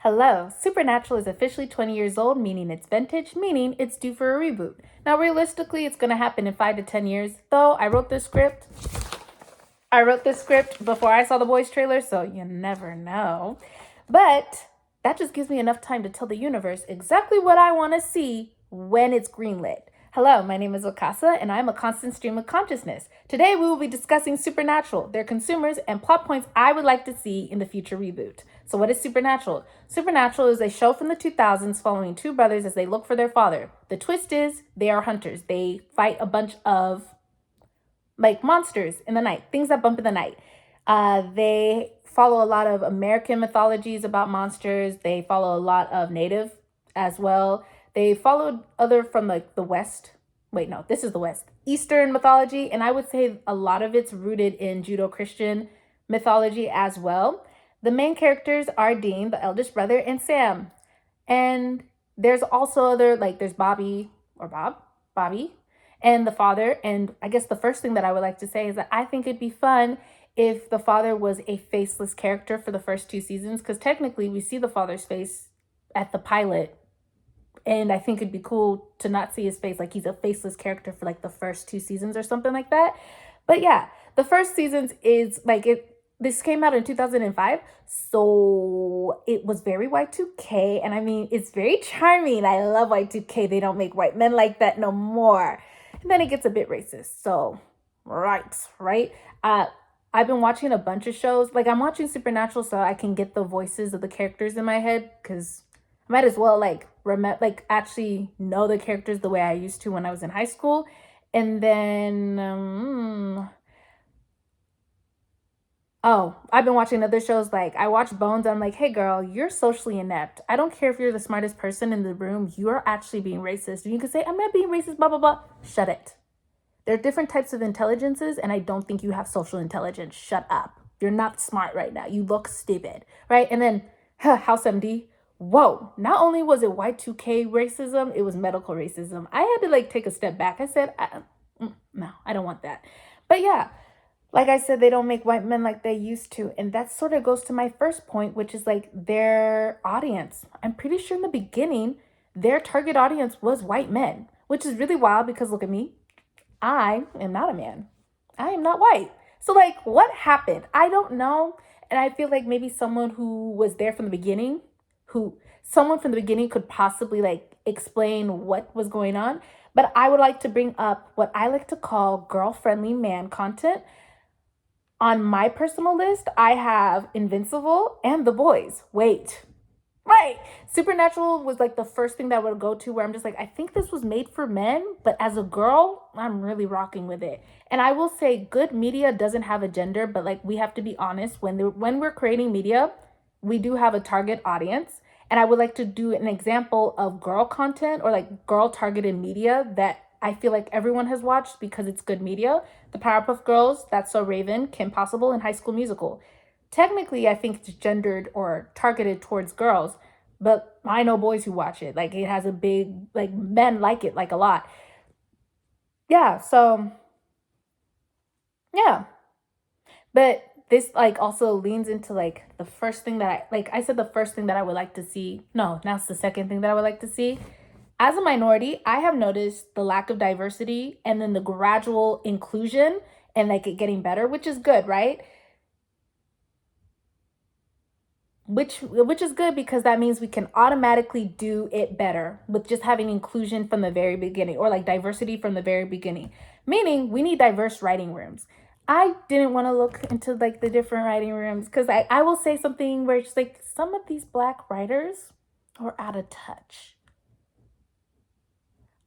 Hello, Supernatural is officially 20 years old, meaning it's vintage, meaning it's due for a reboot. Now, realistically, it's going to happen in 5 to 10 years, though I wrote this script. Before I saw the boys trailer, so you never know. But that just gives me enough time to tell the universe exactly what I want to see when it's greenlit. Hello, my name is Wakasa, and I'm a constant stream of consciousness. Today, we will be discussing Supernatural, their consumers, and plot points I would like to see in the future reboot. So, what is Supernatural? Supernatural is a show from the 2000s following two brothers as they look for their father. The twist is they are hunters. They fight a bunch of monsters in the night, things that bump in the night. They follow a lot of American mythologies about monsters. They follow a lot of Native as well. They followed other from the West. Wait, no, this is the West. Eastern mythology. And I would say a lot of it's rooted in Judeo-Christian mythology as well. The main characters are Dean, the eldest brother, and Sam. And there's also there's Bobby, and the father. And I guess the first thing that I would like to say is that I think it'd be fun if the father was a faceless character for the first 2 seasons, because technically we see the father's face at the pilot. And I think it'd be cool to not see his face, like he's a faceless character for the first 2 seasons or something like that. But yeah, the first seasons is this came out in 2005, so it was very Y2K, and I mean, it's very charming. I love Y2K. They don't make white men like that no more. And then it gets a bit racist, so right? I've been watching a bunch of shows. I'm watching Supernatural so I can get the voices of the characters in my head, because I might as well actually know the characters the way I used to when I was in high school. And then I've been watching other shows. I watch Bones. I'm like, hey girl, you're socially inept. I don't care if you're the smartest person in the room. You're actually being racist. And you can say, I'm not being racist, blah, blah, blah. Shut it. There are different types of intelligences, and I don't think you have social intelligence. Shut up. You're not smart right now. You look stupid, right? And then House MD. Whoa, not only was it Y2K racism, it was medical racism. I had to take a step back. I said, no, I don't want that. But yeah, like I said, they don't make white men like they used to. And that sort of goes to my first point, which is their audience. I'm pretty sure in the beginning, their target audience was white men, which is really wild because look at me. I am not a man. I am not white. So what happened? I don't know. And I feel like maybe someone who was there from the beginning, could possibly explain what was going on. But I would like to bring up what I like to call girl-friendly man content. On my personal list, I have Invincible and The Boys. Wait, right. Supernatural was the first thing that I would go to where I'm just I think this was made for men, but as a girl, I'm really rocking with it. And I will say good media doesn't have a gender, but we have to be honest, when we're creating media, we do have a target audience. And I would like to do an example of girl content or girl targeted media that I feel like everyone has watched because it's good media. The Powerpuff Girls, That's So Raven, Kim Possible, and High School Musical. Technically, I think it's gendered or targeted towards girls, but I know boys who watch it. It has a big, men like it a lot. Yeah, so, yeah. But this also leans into the first thing that I said the first thing that I would like to see. No, now it's the second thing that I would like to see. As a minority, I have noticed the lack of diversity and then the gradual inclusion and it getting better, which is good, right? Which is good because that means we can automatically do it better with just having inclusion from the very beginning or diversity from the very beginning. Meaning we need diverse writing rooms. I didn't want to look into the different writing rooms because I will say something where it's some of these Black writers are out of touch.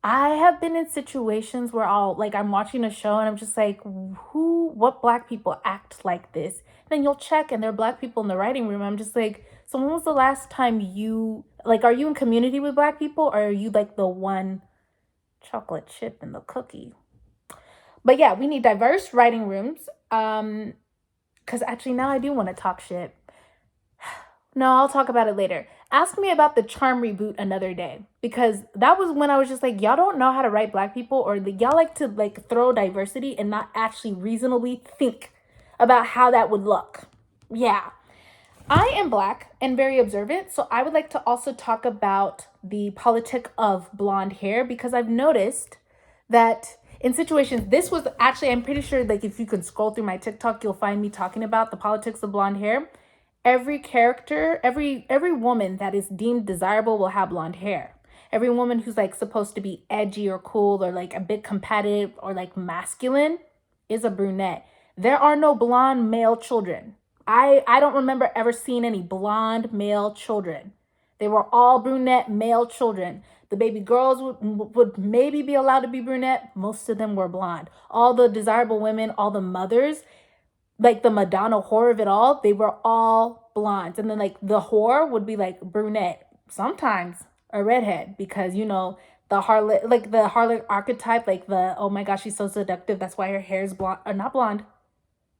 I have been in situations where I'm watching a show and I'm just what Black people act like this? And then you'll check and there are Black people in the writing room. I'm just so when was the last time you, are you in community with Black people or are you the one chocolate chip in the cookie? But yeah, we need diverse writing rooms. Because actually now I do want to talk shit. No, I'll talk about it later. Ask me about the Charm reboot another day. Because that was when I was just y'all don't know how to write Black people, or y'all like to throw diversity and not actually reasonably think about how that would look. Yeah. I am Black and very observant, so I would like to also talk about the politic of blonde hair because I've noticed that in situations, this was actually, I'm pretty sure, like if you can scroll through my TikTok, you'll find me talking about the politics of blonde hair. Every character, every woman that is deemed desirable will have blonde hair. Every woman who's like supposed to be edgy or cool or like a bit competitive or like masculine is a brunette. There are no blonde male children. I don't remember ever seeing any blonde male children. They were all brunette male children. The baby girls would maybe be allowed to be brunette. Most of them were blonde. All the desirable women, all the mothers, like the Madonna whore of it all, they were all blondes. And then like the whore would be like brunette, sometimes a redhead, because you know, the harlot, like the harlot archetype, like the, oh my gosh, she's so seductive, that's why her hair is blonde, or not blonde,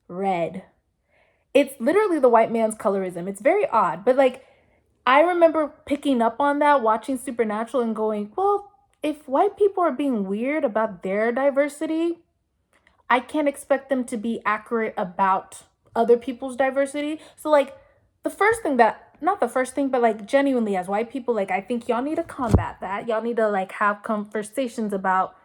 red. It's literally the white man's colorism. It's very odd, but like I remember picking up on that watching Supernatural and going, well, if white people are being weird about their diversity, I can't expect them to be accurate about other people's diversity. So like the first thing that, not the first thing, but like genuinely as white people, like I think y'all need to combat that. Y'all need to like have conversations about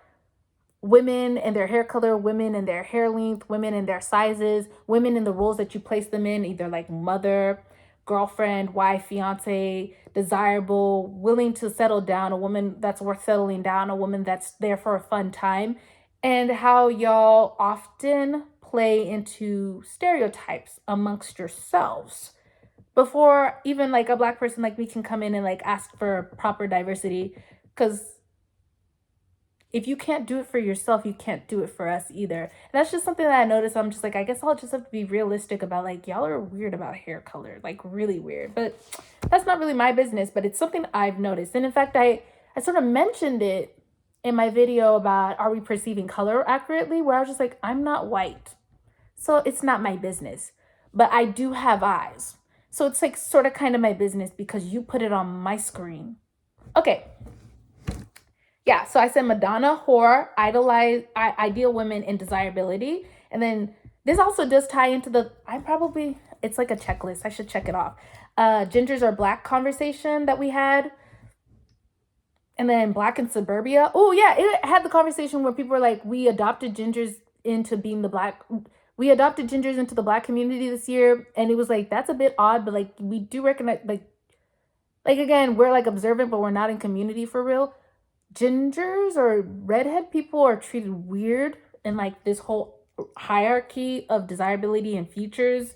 women and their hair color, women and their hair length, women and their sizes, women in the roles that you place them in, either like mother, girlfriend, wife, fiance, desirable, willing to settle down, a woman that's worth settling down, a woman that's there for a fun time, and how y'all often play into stereotypes amongst yourselves before even like a Black person like me can come in and like ask for proper diversity. Because if you can't do it for yourself, you can't do it for us either. And that's just something that I noticed. I'm just like, I guess I'll just have to be realistic about like, y'all are weird about hair color, like really weird. But that's not really my business, but it's something I've noticed. And in fact, I sort of mentioned it in my video about are we perceiving color accurately, where I was just like, I'm not white, so it's not my business. But I do have eyes. So it's like sort of kind of my business because you put it on my screen. Okay. Yeah, so I said Madonna, whore, ideal women, and desirability. And then this also does tie into it's like a checklist. I should check it off. Gingers are Black conversation that we had. And then Black in suburbia. Oh, yeah, it had the conversation where people were like, we adopted gingers into the Black community this year. And it was like, that's a bit odd, but like, we do recognize, like again, we're like observant, but we're not in community for real. Gingers or redhead people are treated weird in like this whole hierarchy of desirability and features.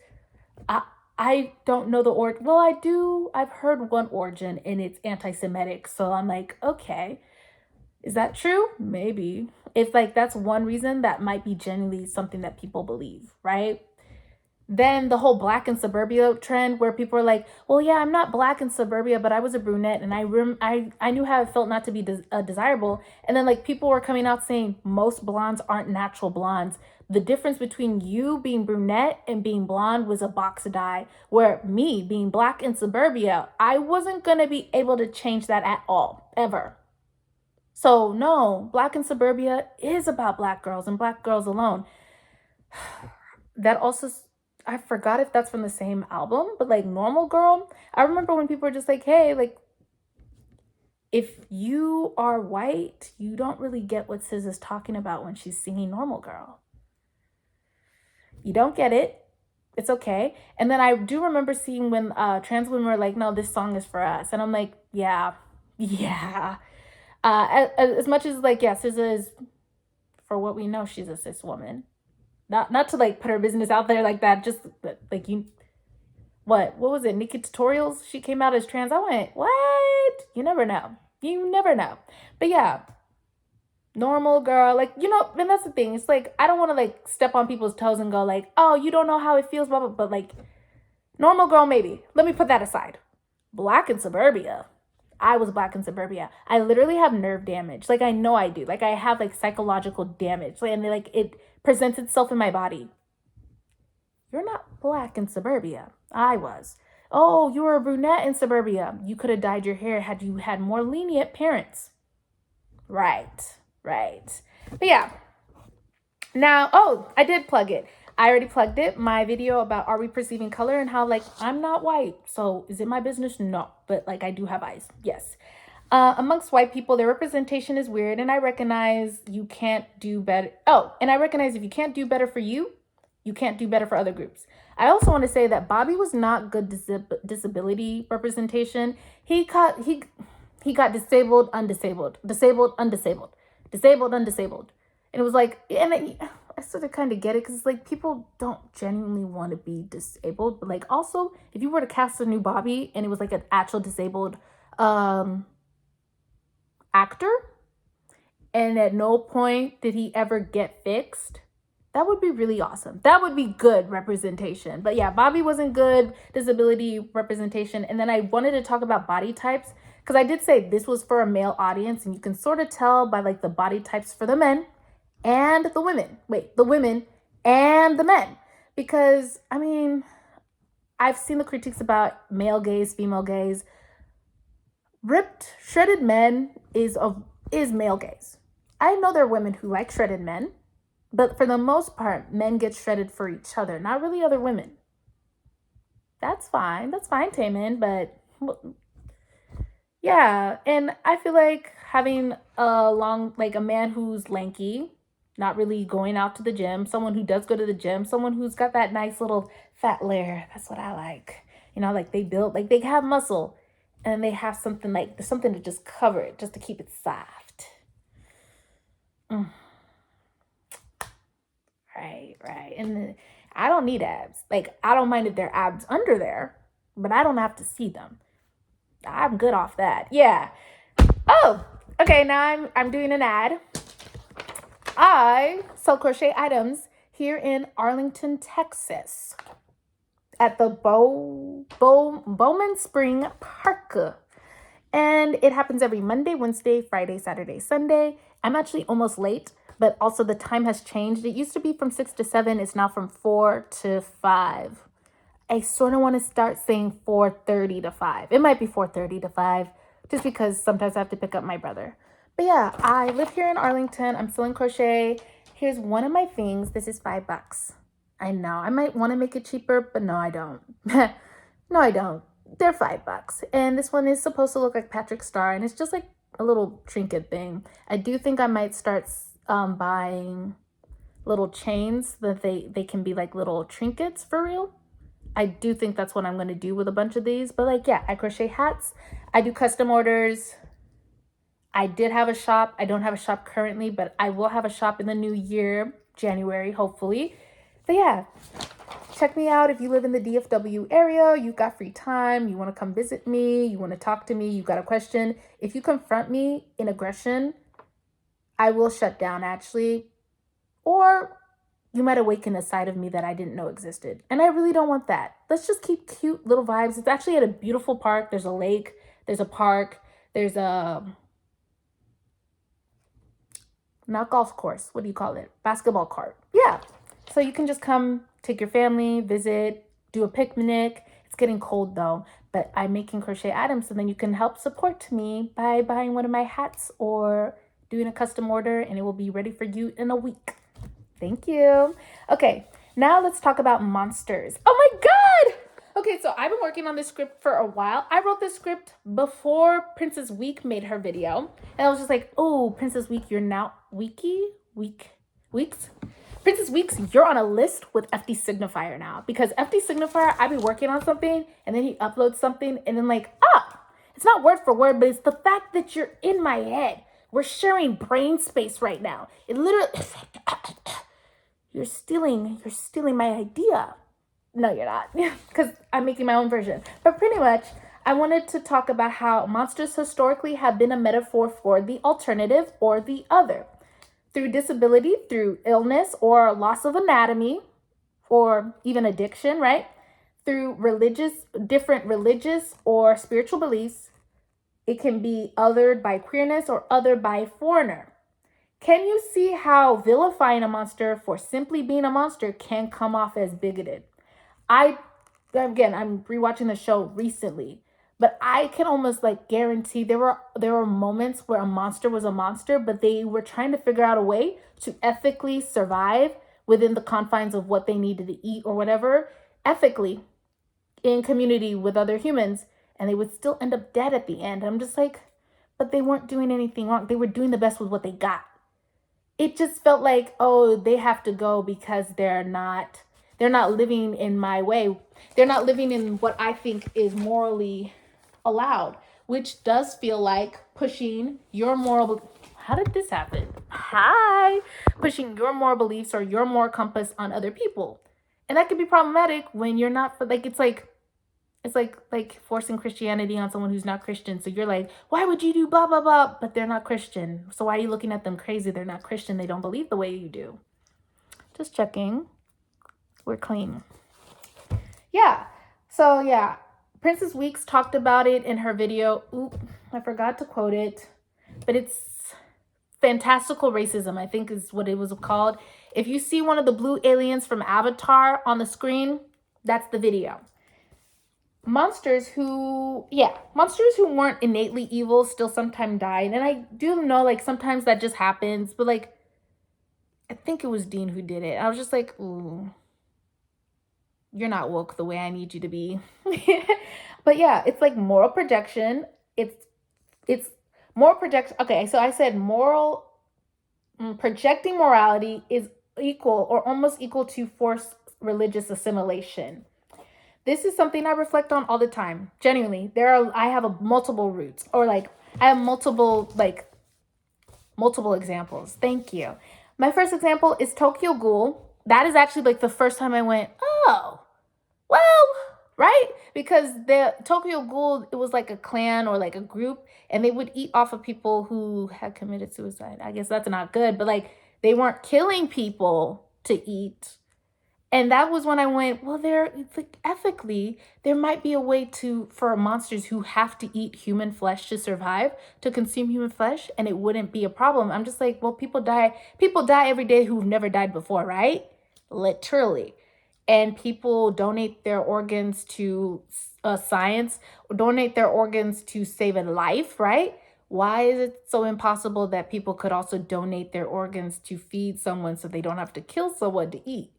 I don't know the origin. Well, I do. I've heard one origin and it's anti-Semitic. So I'm like, okay, is that true? Maybe. If like that's one reason, that might be genuinely something that people believe, right? Then the whole Black in suburbia trend where people are like, well, yeah, I'm not Black in suburbia, but I was a brunette and I knew how it felt not to be desirable. And then like people were coming out saying most blondes aren't natural blondes. The difference between you being brunette and being blonde was a box of dye, where me being Black in suburbia, I wasn't going to be able to change that at all, ever. So no, Black in suburbia is about Black girls and Black girls alone. That also, I forgot if that's from the same album, but like Normal Girl, I remember when people were just like, hey, like, if you are white, you don't really get what SZA is talking about when she's singing Normal Girl. You don't get it. It's okay. And then I do remember seeing when trans women were like, no, this song is for us. And I'm like, yeah. As much as like, yeah, SZA is, for what we know, she's a cis woman. Not to like put her business out there like that, just like what was it, Nikki Tutorials, she came out as trans. I went, what? You never know. But yeah, Normal Girl, like, you know, and that's the thing, it's like I don't want to like step on people's toes and go like, oh, you don't know how it feels, blah, blah, but like Normal Girl, maybe, let me put that aside. Black in suburbia, I was Black in suburbia. I literally have nerve damage. Like, I know I do. Like, I have like psychological damage. Like, and like it presents itself in my body. You're not Black in suburbia. I was. Oh, you were a brunette in suburbia. You could have dyed your hair had you had more lenient parents. Right. But yeah. Now, oh, I did plug it. I already plugged it. My video about are we perceiving color and how like I'm not white. So is it my business? No. But like I do have eyes. Yes. Amongst white people, their representation is weird, and I recognize you can't do better. Oh, and I recognize if you can't do better for you, you can't do better for other groups. I also want to say that Bobby was not good disability representation. He got disabled, undisabled, disabled, undisabled, disabled, undisabled, and it was like, and I sort of kind of get it because it's like people don't genuinely want to be disabled, but like also if you were to cast a new Bobby and it was like an actual disabled actor and at no point did he ever get fixed, that would be really awesome. That would be good representation. But yeah, Bobby wasn't good disability representation. And then I wanted to talk about body types because I did say this was for a male audience, and you can sort of tell by like the body types for the men and the women. Wait, the women and the men. Because I mean, I've seen the critiques about male gaze, female gaze. Ripped, shredded men is male gaze. I know there are women who like shredded men, but for the most part, men get shredded for each other, not really other women. That's fine. That's fine, Taman, but yeah. And I feel like having a man who's lanky, not really going out to the gym, someone who does go to the gym, someone who's got that nice little fat layer. That's what I like. Like they build, like they have muscle and they have something like something to just cover it, just to keep it soft. Right. And I don't need abs. Like, I don't mind if there are abs under there, but I don't have to see them. I'm good off that. Yeah. Oh, okay. Now I'm doing an ad. I sell crochet items here in Arlington, Texas, at the Bowman Spring Park. And it happens every Monday, Wednesday, Friday, Saturday, Sunday. I'm actually almost late, but also the time has changed. It used to be from 6 to 7. It's now from 4 to 5. I sort of want to start saying 4:30 to 5. It might be 4:30 to 5, just because sometimes I have to pick up my brother. But yeah, I live here in Arlington. I'm selling crochet. Here's one of my things. This is $5. I know I might want to make it cheaper, but no, I don't. No, I don't. They're $5. And this one is supposed to look like Patrick Star, and it's just like a little trinket thing. I do think I might start buying little chains that they can be like little trinkets for real. I do think that's what I'm going to do with a bunch of these. But like, yeah, I crochet hats. I do custom orders. I did have a shop. I don't have a shop currently, but I will have a shop in the new year, January, hopefully. But yeah, check me out if you live in the DFW area, you've got free time, you want to come visit me, you want to talk to me, you've got a question. If you confront me in aggression, I will shut down actually. Or you might awaken a side of me that I didn't know existed. And I really don't want that. Let's just keep cute little vibes. It's actually at a beautiful park. There's a lake, there's a park, there's a, not golf course, what do you call it? Basketball court. Yeah. So you can just come, take your family, visit, do a picnic. It's getting cold though, but I'm making crochet items, so then you can help support me by buying one of my hats or doing a custom order, and it will be ready for you in a week. Thank you. Okay, now let's talk about monsters. Oh my God! Okay, so I've been working on this script for a while. I wrote this script before Princess Week made her video. And I was just like, oh, Princess Week, you're now Weeks? Princess Weeks, you're on a list with FD Signifier now. Because FD Signifier, I've been working on something, and then he uploads something, and then like, it's not word for word, but it's the fact that you're in my head. We're sharing brain space right now. It literally, you're stealing my idea. No, you're not, because I'm making my own version. But pretty much, I wanted to talk about how monsters historically have been a metaphor for the alternative or the other. Through disability, through illness or loss of anatomy, or even addiction, right? Through different religious or spiritual beliefs, it can be othered by queerness or othered by foreigner. Can you see how vilifying a monster for simply being a monster can come off as bigoted? I'm rewatching the show recently, but I can almost like guarantee there were moments where a monster was a monster, but they were trying to figure out a way to ethically survive within the confines of what they needed to eat or whatever, ethically, in community with other humans, and they would still end up dead at the end. I'm just like, but they weren't doing anything wrong. They were doing the best with what they got. It just felt like, oh, they have to go because they're not living in my way. They're not living in what I think is morally allowed, which does feel like pushing your moral. How did this happen? Hi. Pushing your moral beliefs or your moral compass on other people. And that can be problematic when you're not, like, it's like forcing Christianity on someone who's not Christian. So you're like, why would you do blah blah blah? But they're not Christian. So why are you looking at them crazy? They're not Christian. They don't believe the way you do. Just checking. We're clean. Yeah. So yeah, Princess Weeks talked about it in her video. Oop, I forgot to quote it, but it's fantastical racism, I think is what it was called. If you see one of the blue aliens from Avatar on the screen, that's the video. Monsters who weren't innately evil still sometimes died. And I do know, like, sometimes that just happens, but like, I think it was Dean who did it. I was just like, ooh, you're not woke the way I need you to be. But yeah, it's like moral projection. It's moral projection. Okay, so I said projecting morality is equal or almost equal to forced religious assimilation. This is something I reflect on all the time. Genuinely, I have multiple roots, or like I have multiple examples. Thank you. My first example is Tokyo Ghoul. That is actually like the first time I went, oh, well, right? Because the Tokyo Ghoul, it was like a clan or like a group, and they would eat off of people who had committed suicide. I guess that's not good, but like they weren't killing people to eat. And that was when I went, well, like, ethically, there might be a way for monsters who have to eat human flesh to survive, to consume human flesh, and it wouldn't be a problem. I'm just like, well, people die every day who've never died before, right? Literally. And people donate their organs to science, donate their organs to save a life, right? Why is it so impossible that people could also donate their organs to feed someone so they don't have to kill someone to eat?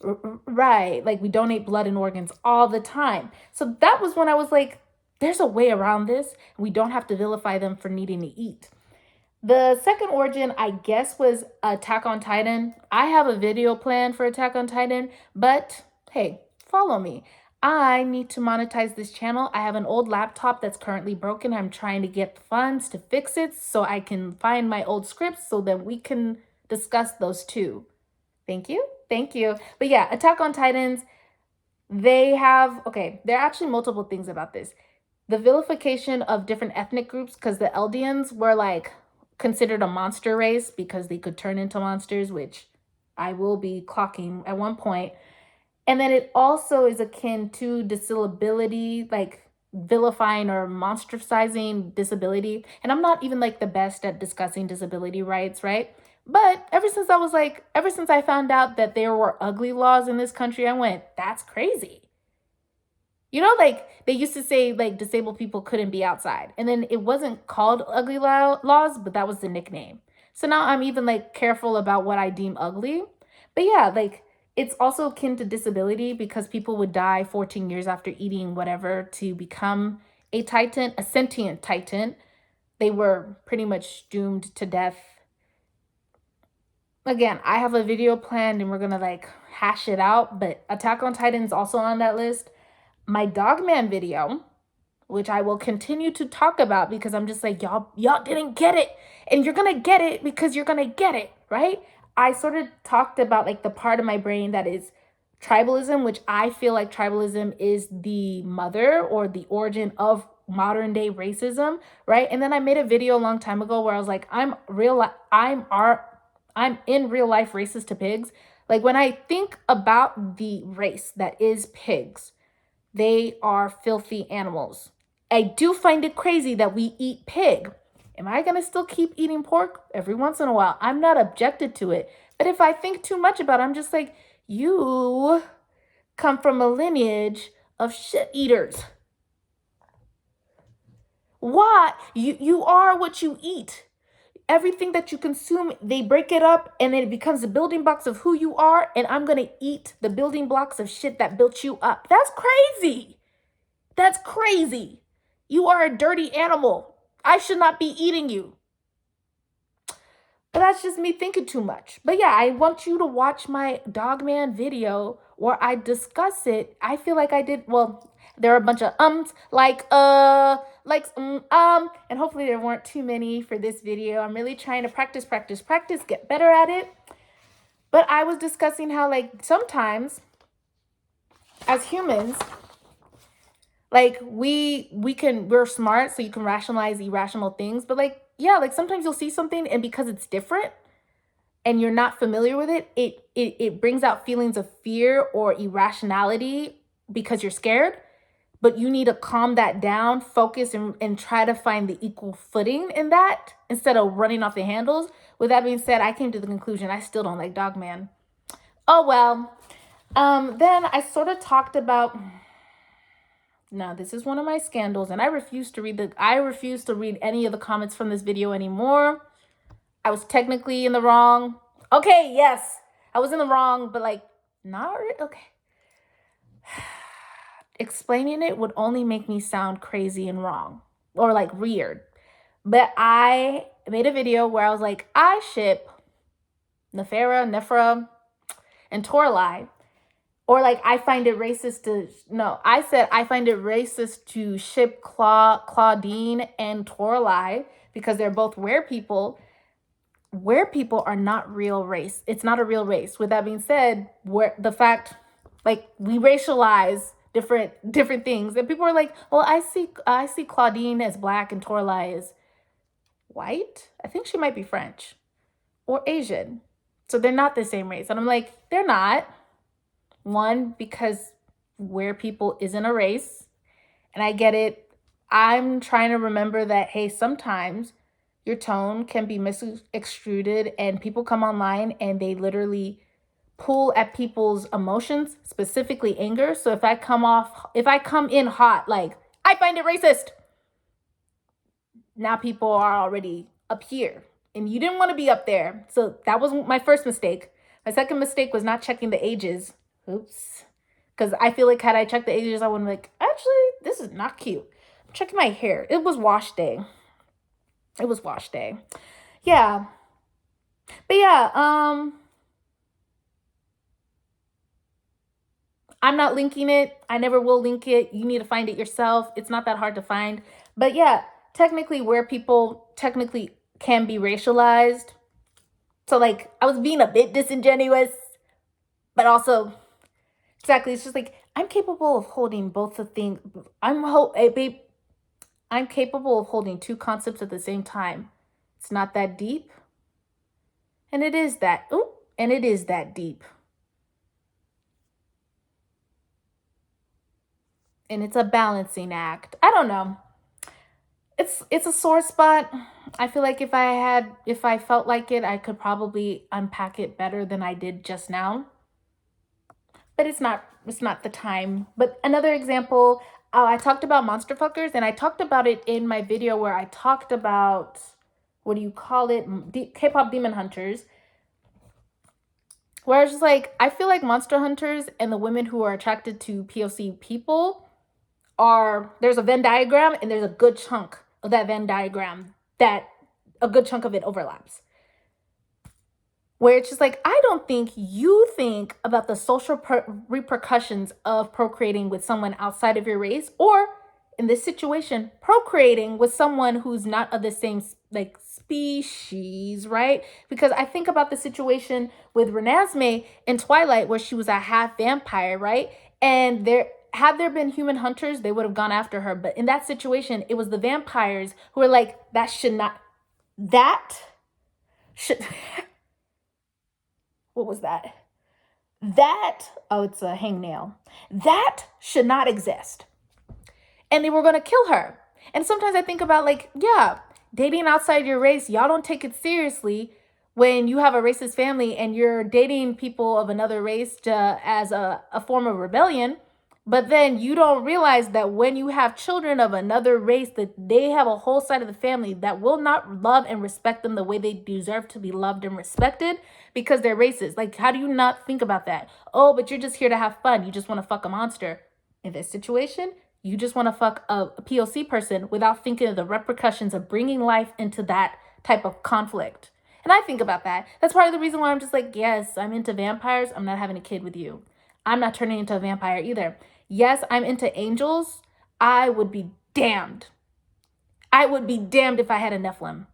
Right. Like we donate blood and organs all the time. So that was when I was like, there's a way around this. We don't have to vilify them for needing to eat. The second origin, I guess, was Attack on Titan. I have a video plan for Attack on Titan, but hey, follow me. I need to monetize this channel. I have an old laptop that's currently broken. I'm trying to get the funds to fix it so I can find my old scripts so that we can discuss those too. Thank you. But yeah, Attack on Titans, there are actually multiple things about this. The vilification of different ethnic groups, because the Eldians were like considered a monster race because they could turn into monsters, which I will be clocking at one point. And then it also is akin to disability, like vilifying or monstrosizing disability. And I'm not even like the best at discussing disability rights, right? But ever since I found out that there were ugly laws in this country, I went, that's crazy. You know, like they used to say like disabled people couldn't be outside. And then it wasn't called ugly laws, but that was the nickname. So now I'm even like careful about what I deem ugly. But yeah, like it's also akin to disability because people would die 14 years after eating whatever to become a sentient titan. They were pretty much doomed to death. Again, I have a video planned and we're gonna like hash it out, but Attack on Titan is also on that list. My Dogman video, which I will continue to talk about because I'm just like, y'all didn't get it. And you're gonna get it because you're gonna get it, right? I sort of talked about like the part of my brain that is tribalism, which I feel like tribalism is the mother or the origin of modern day racism, right? And then I made a video a long time ago where I was like, I'm in real life racist to pigs. Like when I think about the race that is pigs, they are filthy animals. I do find it crazy that we eat pig. Am I going to still keep eating pork every once in a while? I'm not objected to it. But if I think too much about it, I'm just like, you come from a lineage of shit eaters. Why? You are what you eat. everything that you consume, they break it up and then it becomes the building blocks of who you are. And I'm going to eat the building blocks of shit that built you up. That's crazy. That's crazy. You are a dirty animal. I should not be eating you. But that's just me thinking too much. But yeah, I want you to watch my Dogman video where I discuss it. I feel like I did, well, there are a bunch of and hopefully there weren't too many for this video. I'm really trying to practice, get better at it. But I was discussing how like sometimes as humans, like we're smart, so you can rationalize irrational things, but like, yeah, like sometimes you'll see something and because it's different and you're not familiar with it, it brings out feelings of fear or irrationality because you're scared, but you need to calm that down, focus and try to find the equal footing in that instead of running off the handles. With that being said, I came to the conclusion I still don't like Dogman. Oh well. Then I sort of talked about, now, this is one of my scandals, and I refuse to read any of the comments from this video anymore. I was technically in the wrong. Okay, yes, I was in the wrong, but like, not okay. Explaining it would only make me sound crazy and wrong or like weird. But I made a video where I was like, I ship Nefera, and Toralei. Or like, I find it racist I said I find it racist to ship Claudine and Toralei because they're both were people. Were people are not real race. It's not a real race. With that being said, the fact, like, we racialize different things. And people are like, well, I see Claudine as black and Toralei as white. I think she might be French or Asian. So they're not the same race. And I'm like, they're not. One, because where people isn't a race, and I get it. I'm trying to remember that, hey, sometimes your tone can be misextruded and people come online and they literally pull at people's emotions, specifically anger. So if I come in hot, like, I find it racist, now people are already up here and you didn't want to be up there. So that was my first mistake. My second mistake was not checking the ages. Oops. Because I feel like had I checked the ages, I would be like, actually, this is not cute. I'm checking my hair. It was wash day. Yeah. But yeah, I'm not linking it. I never will link it. You need to find it yourself. It's not that hard to find. But yeah, technically where people technically can be racialized. So like, I was being a bit disingenuous, but also, exactly, it's just like, I'm capable of holding both the things. I'm capable of holding two concepts at the same time. It's not that deep. And it is that. And it is that deep. And it's a balancing act. I don't know. It's a sore spot. I feel like if I felt like it, I could probably unpack it better than I did just now. But it's not the time. But another example, I talked about monster fuckers, and I talked about it in my video where I talked about, what do you call it? K-pop demon hunters. Where I was just like, I feel like monster hunters and the women who are attracted to POC people there's a Venn diagram, and there's a good chunk of that Venn diagram that a good chunk of it overlaps. Where it's just like, I don't think you think about the social repercussions of procreating with someone outside of your race, or in this situation, procreating with someone who's not of the same like species, right? Because I think about the situation with Renesmee in Twilight where she was a half vampire, right? And had there been human hunters, they would have gone after her. But in that situation, it was the vampires who were like, that should what was that? It's a hangnail. That should not exist. And they were going to kill her. And sometimes I think about, like, yeah, dating outside your race, y'all don't take it seriously when you have a racist family and you're dating people of another race as a form of rebellion. But then you don't realize that when you have children of another race, that they have a whole side of the family that will not love and respect them the way they deserve to be loved and respected because they're racist. Like, how do you not think about that? Oh, but you're just here to have fun. You just want to fuck a monster. In this situation, you just want to fuck a POC person without thinking of the repercussions of bringing life into that type of conflict. And I think about that. That's part of the reason why I'm just like, yes, I'm into vampires. I'm not having a kid with you. I'm not turning into a vampire either. Yes, I'm into angels. I would be damned. I would be damned if I had a Nephilim.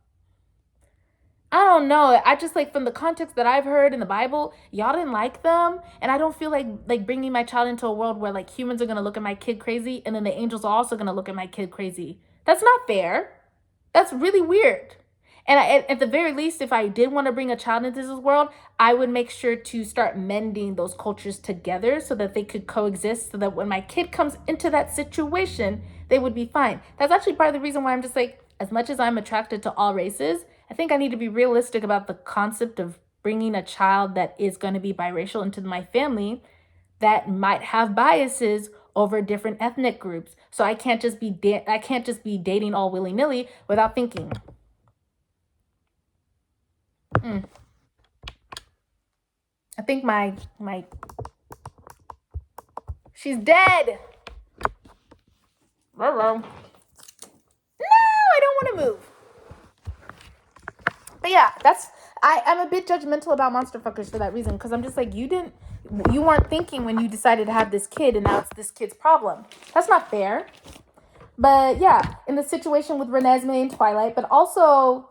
I don't know. I just like from the context that I've heard in the Bible, y'all didn't like them, and I don't feel like bringing my child into a world where like humans are gonna look at my kid crazy, and then the angels are also gonna look at my kid crazy. That's not fair. That's really weird. And at the very least, if I did want to bring a child into this world, I would make sure to start mending those cultures together so that they could coexist, so that when my kid comes into that situation, they would be fine. That's actually part of the reason why I'm just like, as much as I'm attracted to all races, I think I need to be realistic about the concept of bringing a child that is going to be biracial into my family that might have biases over different ethnic groups. So I can't just be dating all willy-nilly without thinking. I think my she's dead. No, I don't want to move. But yeah, I'm a bit judgmental about monster fuckers for that reason, because I'm just like, you weren't thinking when you decided to have this kid, and now it's this kid's problem. That's not fair. But yeah, in the situation with Renesmee in Twilight, but also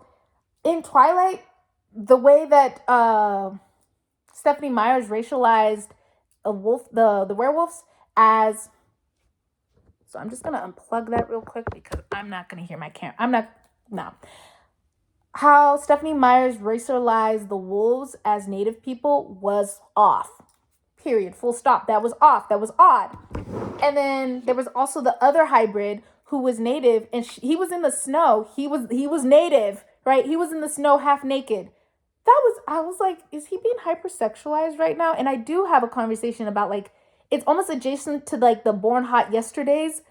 in Twilight, the way that Stephanie Myers racialized a wolf, the werewolves as. So I'm just gonna unplug that real quick because I'm not gonna hear my camera. How Stephanie Myers racialized the wolves as native people was off. Period. Full stop. That was off. That was odd. And then there was also the other hybrid who was native, and he was in the snow. He was native, right? He was in the snow half naked. I was like, is he being hypersexualized right now? And I do have a conversation about like, it's almost adjacent to like the Born Hot Yesterdays,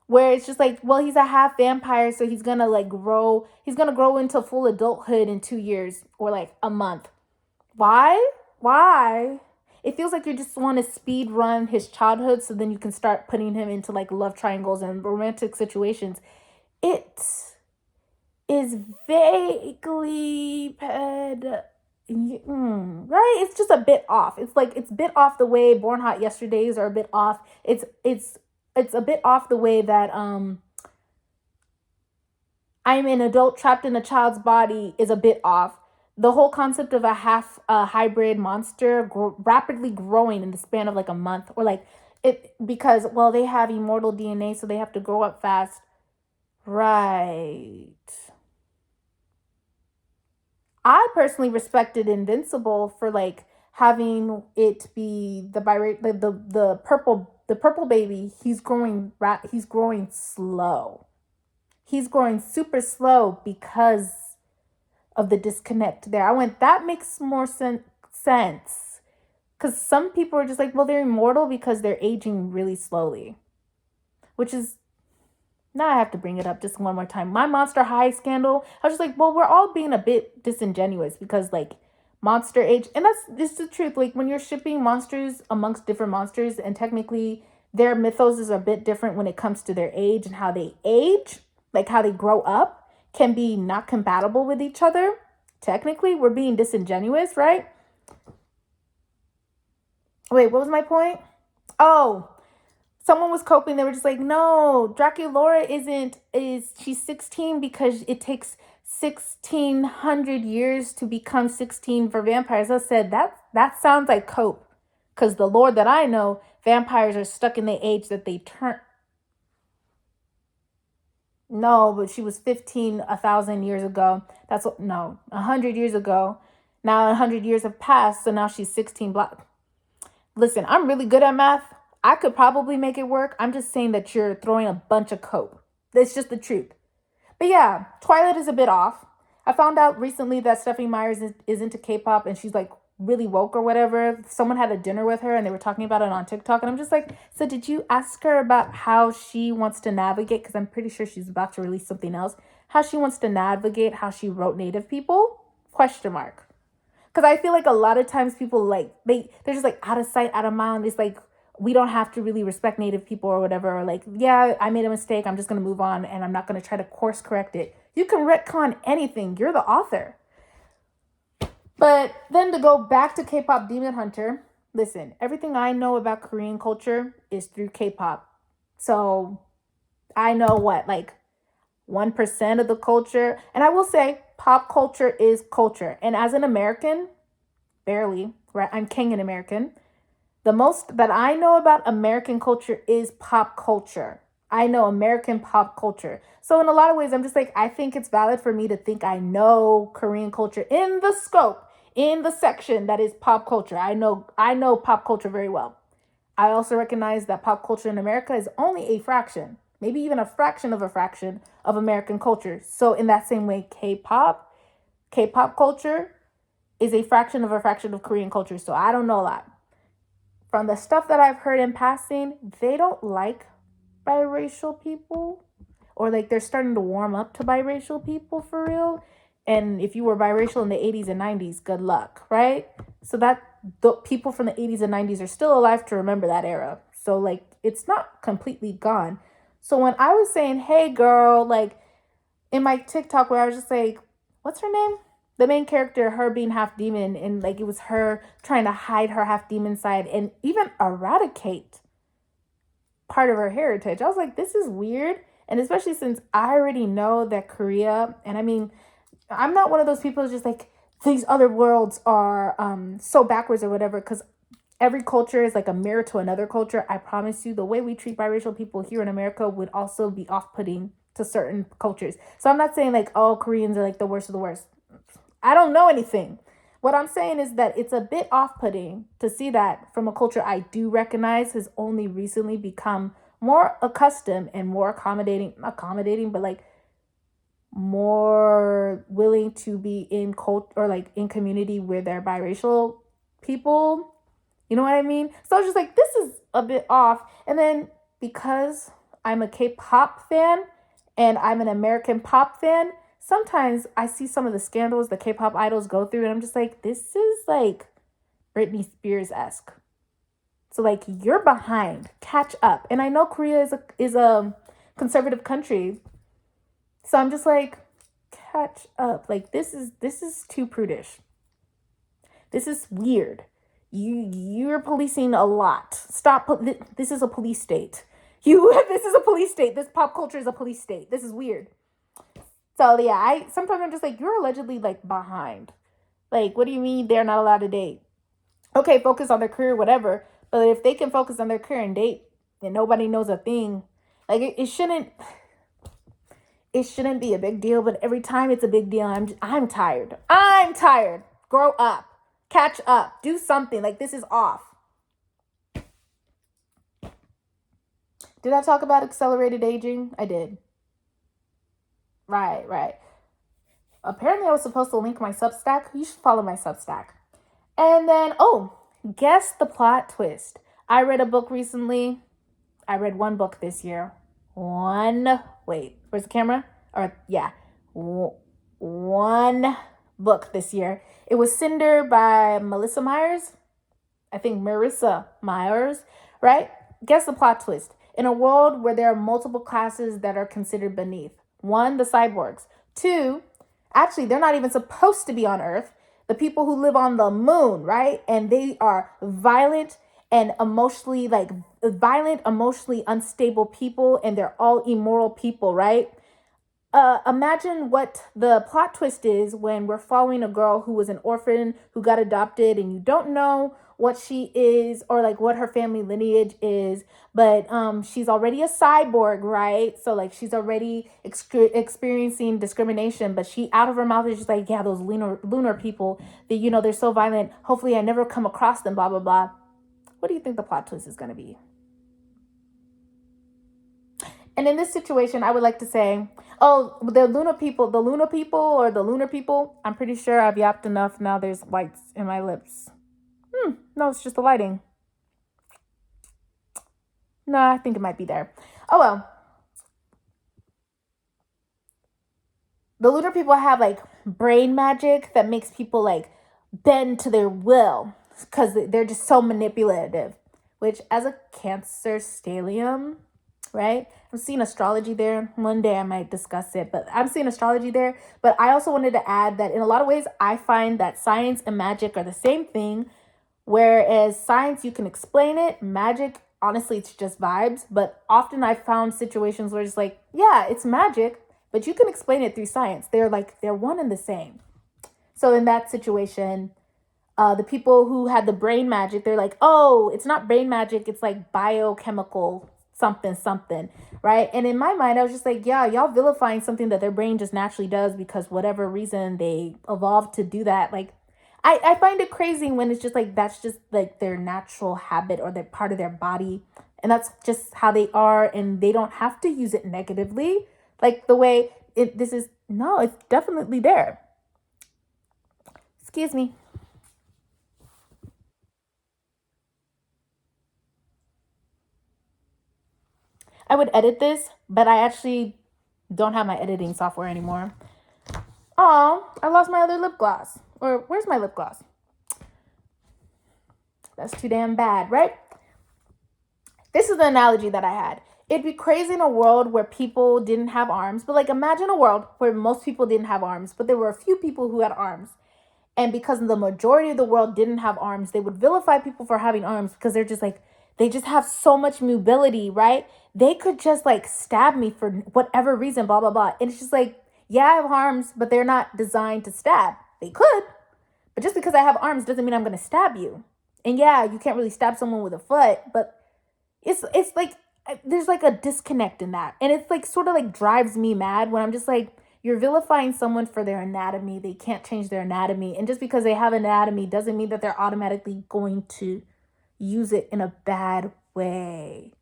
where it's just like, well, he's a half vampire, so he's gonna grow into full adulthood in 2 years or like a month. Why? It feels like you just want to speed run his childhood so then you can start putting him into like love triangles and romantic situations. It is vaguely right? It's just a bit off. It's like it's a bit off the way Born Hot Yesterdays are a bit off. It's a bit off the way that I'm an adult trapped in a child's body is a bit off. The whole concept of a half hybrid monster rapidly growing in the span of like a month, or like it, because well, they have immortal DNA, so they have to grow up fast, right? I personally respected Invincible for like having it be the purple baby. He's growing slow. He's growing super slow because of the disconnect there. I went, that makes more sense. Because some people are just like, well, they're immortal because they're aging really slowly. Which is, now I have to bring it up just one more time. My Monster High scandal, I was just like, well, we're all being a bit disingenuous because like monster age, and this is the truth. Like when you're shipping monsters amongst different monsters, and technically their mythos is a bit different when it comes to their age and how they age, like how they grow up, can be not compatible with each other. Technically, we're being disingenuous, right? Wait, what was my point? Oh, someone was coping. They were just like, no, Draculaura she's 16 because it takes 1,600 years to become 16 for vampires. I said, that sounds like cope. Because the lore that I know, vampires are stuck in the age that they turn. No, but she was 15 1,000 years ago. 100 years ago. Now 100 years have passed, so now she's 16 black. Listen, I'm really good at math. I could probably make it work. I'm just saying that you're throwing a bunch of cope. That's just the truth. But yeah, Twilight is a bit off. I found out recently that Stephanie Myers is into K-pop, and she's like really woke or whatever. Someone had a dinner with her and they were talking about it on TikTok. And I'm just like, so did you ask her about how she wants to navigate? Because I'm pretty sure she's about to release something else. How she wants to navigate how she wrote Native people? Question mark. Because I feel like a lot of times people like, they're just like out of sight, out of mind. It's like, we don't have to really respect Native people or whatever. Or like, yeah, I made a mistake. I'm just going to move on and I'm not going to try to course correct it. You can retcon anything. You're the author. But then to go back to K-pop Demon Hunter, listen, everything I know about Korean culture is through K-pop. So I know what, like 1% of the culture. And I will say pop culture is culture. And as an American, barely, right? I'm Kenyan American. The most that I know about American culture is pop culture. I know American pop culture. So in a lot of ways, I'm just like, I think it's valid for me to think I know Korean culture in the scope, in the section that is pop culture. I know pop culture very well. I also recognize that pop culture in America is only a fraction, maybe even a fraction of American culture. So in that same way, K-pop culture is a fraction of Korean culture. So I don't know a lot. From the stuff that I've heard in passing, they don't like biracial people, or like they're starting to warm up to biracial people for real. And if you were biracial in the 80s and 90s, good luck, right? So that the people from the 80s and 90s are still alive to remember that era. So like it's not completely gone. So when I was saying, hey girl, like in my TikTok where I was just like, what's her name? The main character, her being half demon, and like it was her trying to hide her half demon side and even eradicate part of her heritage. I was like, this is weird. And especially since I already know that Korea, and I mean, I'm not one of those people who's just like, these other worlds are so backwards or whatever, because every culture is like a mirror to another culture. I promise you, the way we treat biracial people here in America would also be off-putting to certain cultures. So I'm not saying like, oh, Koreans are like the worst of the worst. I don't know anything. What I'm saying is that it's a bit off-putting to see that from a culture I do recognize has only recently become more accustomed and more accommodating, but like more willing to be in cult or like in community where they're biracial people. You know what I mean? So I was just like, this is a bit off. And then because I'm a K-pop fan and I'm an American pop fan, sometimes I see some of the scandals the K-pop idols go through, and I'm just like, this is like Britney Spears-esque. So like, you're behind, catch up. And I know Korea is a conservative country, so I'm just like, catch up. Like this is too prudish. This is weird. You're policing a lot. Stop. This is a police state. This is a police state. This pop culture is a police state. This is weird. So yeah, sometimes I'm just like, you're allegedly like behind. Like, what do you mean they're not allowed to date? Okay, focus on their career, whatever. But if they can focus on their career and date, and nobody knows a thing, like it shouldn't be a big deal. But every time it's a big deal, I'm tired. I'm tired. Grow up, catch up, do something. Like this is off. Did I talk about accelerated aging? I did. Right. Apparently I was supposed to link my Substack. You should follow my Substack. And then, guess the plot twist. I read a book recently. I read one book this year. Wait, where's the camera? One book this year. It was Cinder by Melissa Myers. I think Marissa Myers, right? Guess the plot twist. In a world where there are multiple classes that are considered beneath. 1, the cyborgs. 2, actually, they're not even supposed to be on Earth. The people who live on the moon, right? And they are violent, emotionally unstable people, and they're all immoral people, right? Imagine what the plot twist is when we're following a girl who was an orphan, who got adopted, and you don't know what she is or like what her family lineage is, but she's already a cyborg, right? So like she's already experiencing discrimination, but she out of her mouth is just like, yeah, those lunar people, they're so violent. Hopefully I never come across them, blah, blah, blah. What do you think the plot twist is going to be? And in this situation, I would like to say, oh, the lunar people, I'm pretty sure I've yapped enough. Now there's whites in my lips. No, it's just the lighting. No, I think it might be there. Oh well. The lunar people have like brain magic that makes people like bend to their will because they're just so manipulative. Which, as a Cancer stellium, right? I'm seeing astrology there. One day I might discuss it, but I'm seeing astrology there. But I also wanted to add that in a lot of ways, I find that science and magic are the same thing. Whereas science, you can explain it. Magic, honestly, it's just vibes. But often I've found situations where it's like, yeah, it's magic, but you can explain it through science. They're one and the same. So in that situation, the people who had the brain magic, they're like, oh, it's not brain magic, it's like biochemical something, something, right? And in my mind, I was just like, yeah, y'all vilifying something that their brain just naturally does because whatever reason they evolved to do that. Like, I find it crazy when it's just like, that's just like their natural habit or they're part of their body. And that's just how they are. And they don't have to use it negatively. Like the way no, it's definitely there. Excuse me. I would edit this, but I actually don't have my editing software anymore. Oh, I lost my other lip gloss. Or where's my lip gloss? That's too damn bad, right? This is the analogy that I had. It'd be crazy in a world where people didn't have arms, but like imagine a world where most people didn't have arms, but there were a few people who had arms. And because the majority of the world didn't have arms, they would vilify people for having arms because they're just like, they just have so much mobility, right? They could just like stab me for whatever reason, blah, blah, blah. And it's just like, yeah, I have arms, but they're not designed to stab. They could, but just because I have arms doesn't mean I'm going to stab you. And yeah, you can't really stab someone with a foot, but it's like there's like a disconnect in that. And it's like sort of like drives me mad when I'm just like, you're vilifying someone for their anatomy. They can't change their anatomy. And just because they have anatomy doesn't mean that they're automatically going to use it in a bad way.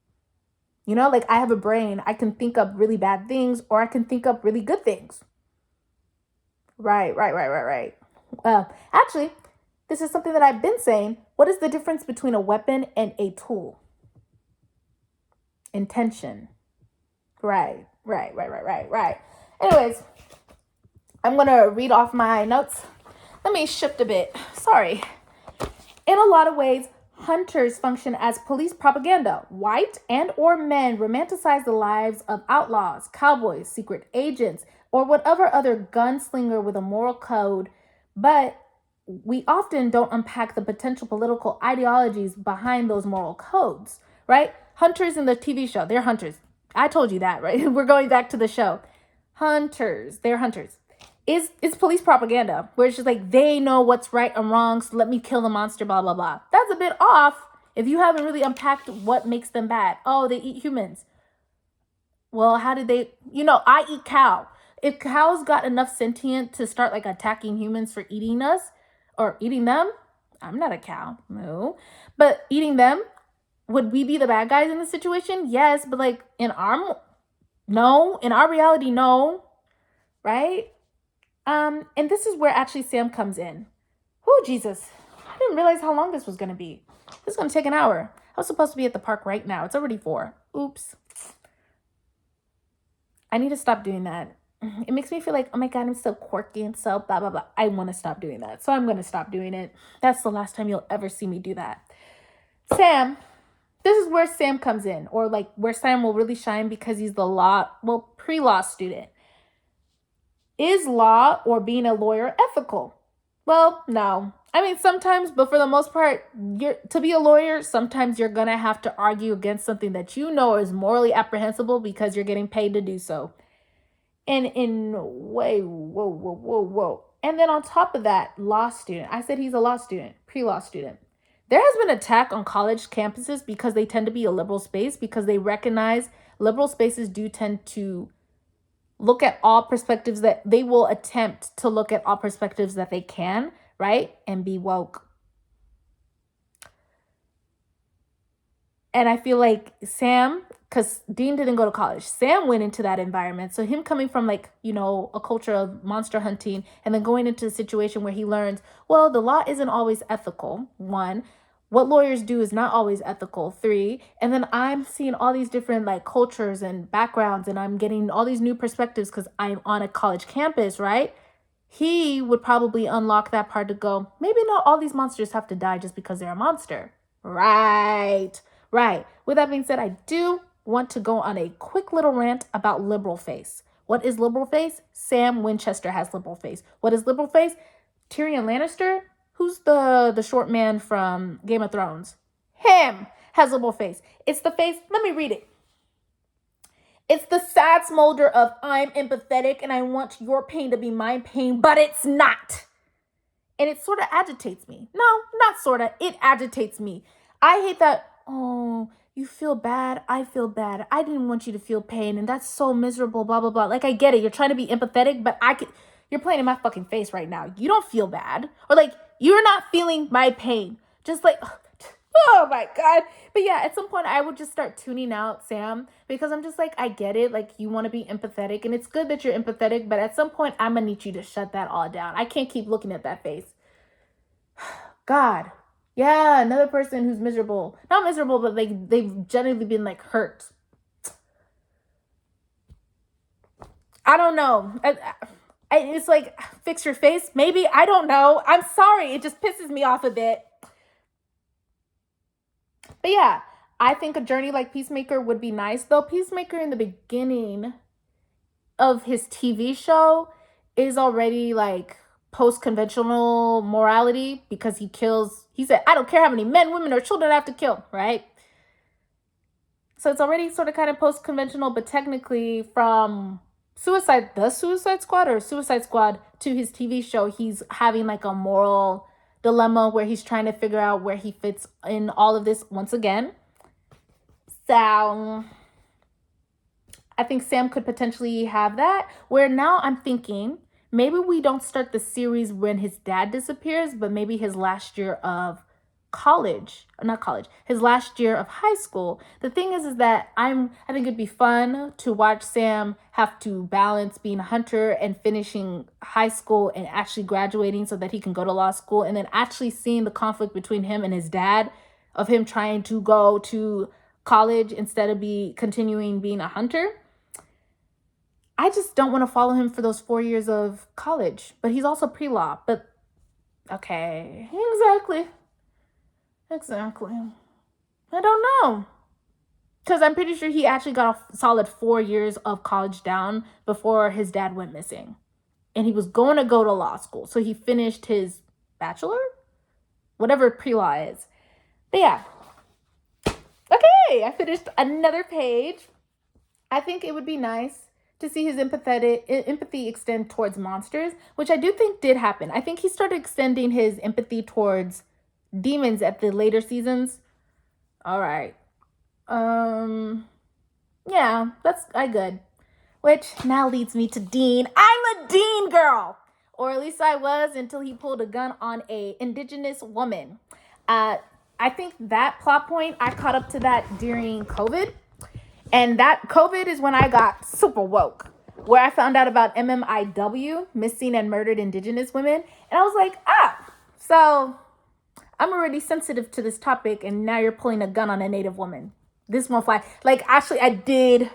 You know, like I have a brain. I can think up really bad things or I can think up really good things. Right. Actually, this is something that I've been saying. What is the difference between a weapon and a tool? Intention. Right. Anyways, I'm going to read off my notes. Let me shift a bit. Sorry. In a lot of ways, hunters function as police propaganda. White and or men romanticize the lives of outlaws, cowboys, secret agents, or whatever other gunslinger with a moral code, but we often don't unpack the potential political ideologies behind those moral codes, right? Hunters in the TV show, they're hunters. I told you that, right? We're going back to the show. Hunters, they're hunters. It's police propaganda where it's just like they know what's right and wrong, so let me kill the monster, blah, blah, blah. That's a bit off if you haven't really unpacked what makes them bad. Oh, they eat humans. Well, how did they, I eat cow. If cows got enough sentient to start like attacking humans for eating us or eating them, I'm not a cow, no. But eating them, would we be the bad guys in the situation? Yes, but like no, in our reality, no, right? And this is where actually Sam comes in. Oh, Jesus. I didn't realize how long this was going to be. This is going to take an hour. I was supposed to be at the park right now. It's already 4. Oops. I need to stop doing that. It makes me feel like, oh my God, I'm so quirky and so blah, blah, blah. I want to stop doing that. So I'm going to stop doing it. That's the last time you'll ever see me do that. Sam, this is where Sam comes in, or like where Sam will really shine because he's the pre-law student. Is law or being a lawyer ethical? Well, no. I mean, sometimes, but for the most part, to be a lawyer, sometimes you're going to have to argue against something that you know is morally apprehensible because you're getting paid to do so. And whoa. And then on top of that, law student. I said he's a law student, pre-law student. There has been an attack on college campuses because they tend to be a liberal space because they recognize liberal spaces do tend to look at all perspectives that they will attempt to look at all perspectives that they can, right? And be woke. And I feel like Sam because Dean didn't go to college. Sam went into that environment. So him coming from like, a culture of monster hunting and then going into a situation where he learns, well, the law isn't always ethical. One, what lawyers do is not always ethical. Three, and then I'm seeing all these different like cultures and backgrounds, and I'm getting all these new perspectives because I'm on a college campus, right? He would probably unlock that part to go, maybe not all these monsters have to die just because they're a monster. Right. Right. With that being said, I do want to go on a quick little rant about liberal face. What is liberal face? Sam Winchester has liberal face. What is liberal face? Tyrion Lannister, who's the short man from Game of Thrones, him has liberal face. It's the face, let me read it. It's the sad smolder of I'm empathetic and I want your pain to be my pain, but it's not. And it sort of agitates me. No, not sort of. It agitates me. I hate that, oh, you feel bad. I feel bad. I didn't want you to feel pain. And that's so miserable, blah, blah, blah. Like, I get it. You're trying to be empathetic, but you're playing in my fucking face right now. You don't feel bad. Or like, you're not feeling my pain. Just like, oh my God. But yeah, at some point I would just start tuning out Sam because I'm just like, I get it. Like, you want to be empathetic and it's good that you're empathetic, but at some point I'm going to need you to shut that all down. I can't keep looking at that face. God. Yeah, another person who's miserable. Not miserable, but like they've generally been like hurt. I don't know. It's like, fix your face. Maybe. I don't know. I'm sorry. It just pisses me off a bit. But yeah, I think a journey like Peacemaker would be nice. Though Peacemaker in the beginning of his TV show is already like post-conventional morality because he said, I don't care how many men, women, or children I have to kill, right? So it's already sort of kind of post-conventional, but technically from Suicide Squad to his TV show, he's having like a moral dilemma where he's trying to figure out where he fits in all of this once again. So I think Sam could potentially have that, where now I'm thinking maybe we don't start the series when his dad disappears, but maybe his last year of his last year of high school. The thing is that I think it'd be fun to watch Sam have to balance being a hunter and finishing high school and actually graduating so that he can go to law school, and then actually seeing the conflict between him and his dad of him trying to go to college instead of continuing being a hunter. I just don't want to follow him for those 4 years of college, but he's also pre-law. But okay, exactly. I don't know. Because I'm pretty sure he actually got a solid 4 years of college down before his dad went missing. And he was going to go to law school. So he finished his bachelor? Whatever pre-law is. But yeah. Okay, I finished another page. I think it would be nice to see his empathy extend towards monsters, which I do think did happen. I think he started extending his empathy towards demons at the later seasons. All right. Yeah, that's good. Which now leads me to Dean. I'm a Dean girl, or at least I was until he pulled a gun on a indigenous woman. I think that plot point, I caught up to that during COVID. And that COVID is when I got super woke, where I found out about MMIW, missing and murdered indigenous women. And I was like, so I'm already sensitive to this topic, and now you're pulling a gun on a Native woman. This won't fly. Like, actually, I did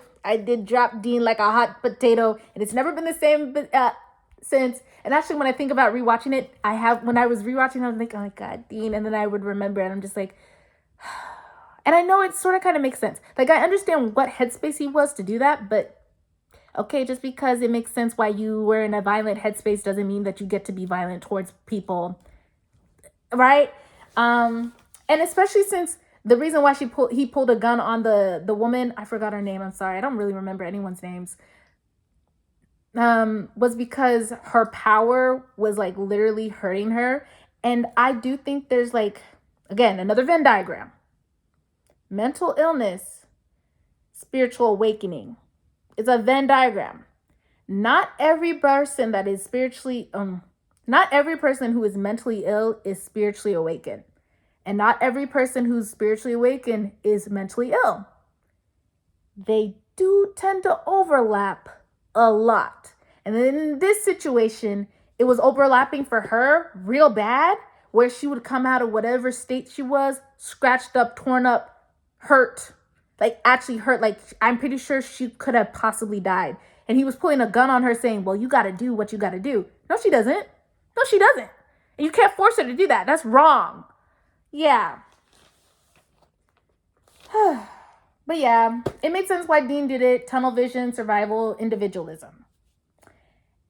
drop Dean like a hot potato, and it's never been the same since. And actually, when I think about rewatching it, when I was rewatching, I was like, oh my God, Dean. And then I would remember, and I'm just like, and I know it sort of kind of makes sense. Like, I understand what headspace he was to do that, but okay, just because it makes sense why you were in a violent headspace doesn't mean that you get to be violent towards people, right? And especially since the reason why he pulled a gun on the woman, I forgot her name, I'm sorry, I don't really remember anyone's names, was because her power was like literally hurting her. And I do think there's like, again, another Venn diagram. Mental illness, spiritual awakening. It's a Venn diagram. Not every person who is mentally ill is spiritually awakened. And not every person who's spiritually awakened is mentally ill. they do tend to overlap a lot. And then in this situation, it was overlapping for her real bad, where she would come out of whatever state she was, scratched up, torn up, hurt, like actually hurt. Like I'm pretty sure she could have possibly died. And he was pulling a gun on her saying, well, you got to do what you got to do. No, she doesn't. No, she doesn't. And you can't force her to do that. That's wrong. Yeah. But yeah, it makes sense why Dean did it. Tunnel vision, survival, individualism.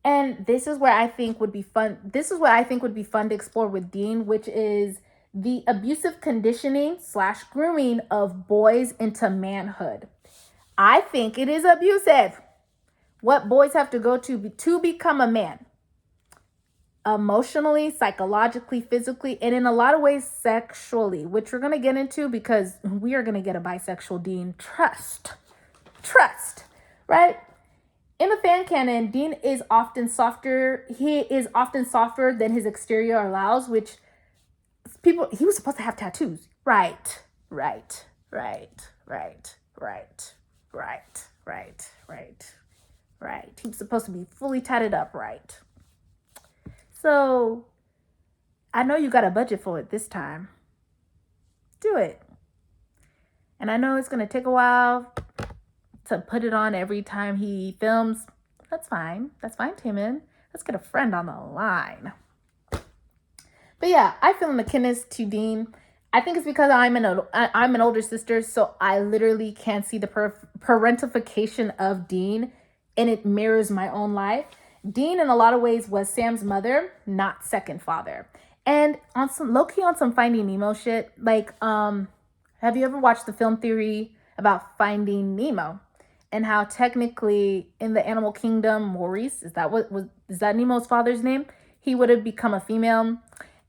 And this is where I think would be fun. This is what I think would be fun to explore with Dean, which is the abusive conditioning / grooming of boys into manhood. I think it is abusive what boys have to go to become a man. Emotionally, psychologically, physically, and in a lot of ways sexually, which we're going to get into because we are going to get a bisexual Dean. Trust, right? In the fan canon, Dean is often softer. He is often softer than his exterior allows, which he was supposed to have tattoos. Right. He was supposed to be fully tatted up, right? So I know you got a budget for it this time. Do it. And I know it's going to take a while to put it on every time he films. That's fine, Timon. Let's get a friend on the line. But yeah, I feel an akiness to Dean. I think it's because I'm an older sister, so I literally can't see the parentification of Dean, and it mirrors my own life. Dean, in a lot of ways, was Sam's mother, not second father. And on some low-key on some Finding Nemo shit, like, have you ever watched the film theory about Finding Nemo? And how technically in the animal kingdom, Maurice, is that Nemo's father's name? He would have become a female.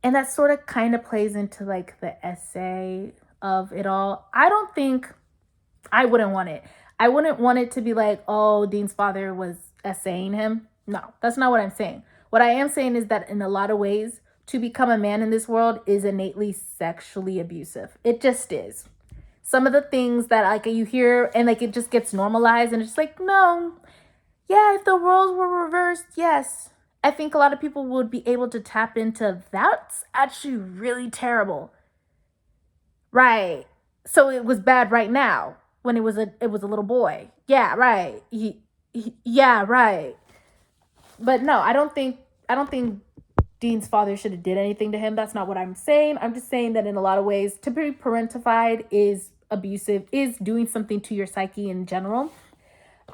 And that sort of kind of plays into like the essay of it all. I wouldn't want it. I wouldn't want it to be like, oh, Dean's father was essaying him. No, that's not what I'm saying. What I am saying is that in a lot of ways, to become a man in this world is innately sexually abusive. It just is. Some of the things that like you hear and like it just gets normalized and it's just like, no. Yeah, if the roles were reversed, yes. I think a lot of people would be able to tap into that's actually really terrible. Right. So it was bad right now when it was a little boy. Yeah, right. Yeah, right. But no, I don't think Dean's father should have did anything to him. That's not what I'm saying. I'm just saying that in a lot of ways, to be parentified is abusive, is doing something to your psyche in general.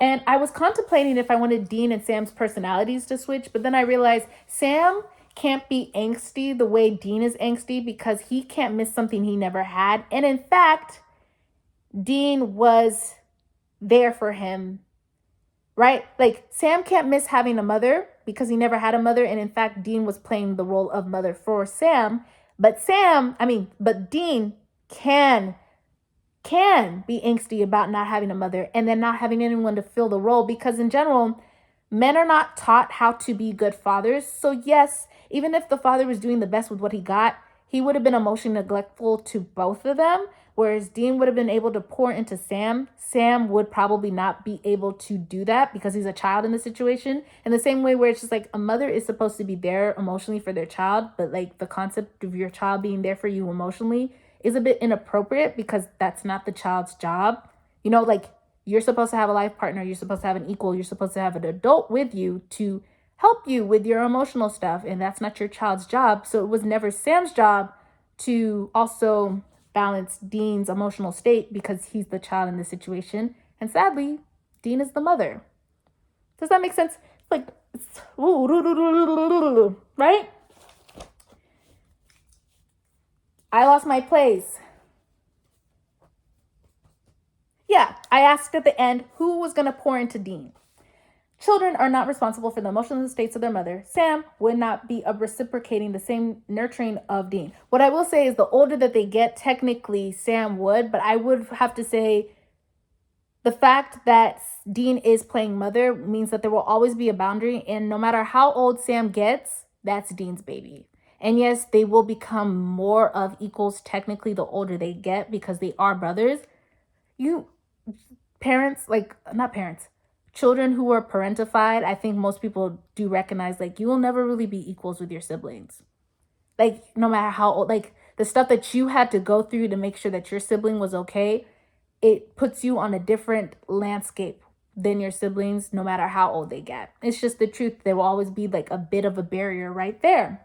And I was contemplating if I wanted Dean and Sam's personalities to switch, but then I realized Sam can't be angsty the way Dean is angsty because he can't miss something he never had. And in fact, Dean was there for him, right? Like Sam can't miss having a mother because he never had a mother. And in fact, Dean was playing the role of mother for Sam. But Dean can be angsty about not having a mother and then not having anyone to fill the role because in general, men are not taught how to be good fathers. So yes, even if the father was doing the best with what he got, he would have been emotionally neglectful to both of them. Whereas Dean would have been able to pour into Sam. Sam would probably not be able to do that because he's a child in the situation. In the same way where it's just like a mother is supposed to be there emotionally for their child, but like the concept of your child being there for you emotionally is a bit inappropriate because that's not the child's job. You know, like you're supposed to have a life partner. You're supposed to have an equal. You're supposed to have an adult with you to help you with your emotional stuff. And that's not your child's job. So it was never Sam's job to also balance Dean's emotional state because he's the child in the situation. And sadly, Dean is the mother. Does that make sense? Like, right? I lost my place. Yeah, I asked at the end who was going to pour into Dean. Children are not responsible for the emotional states of their mother. Sam would not be reciprocating the same nurturing of Dean. What I will say is the older that they get, technically Sam would, but I would have to say the fact that Dean is playing mother means that there will always be a boundary. And no matter how old Sam gets, that's Dean's baby. And yes, they will become more of equals technically the older they get because they are brothers. parents, like, not parents, children who are parentified, I think most people do recognize, like, you will never really be equals with your siblings. Like, no matter how old, like, the stuff that you had to go through to make sure that your sibling was okay, it puts you on a different landscape than your siblings, no matter how old they get. It's just the truth. There will always be like a bit of a barrier right there.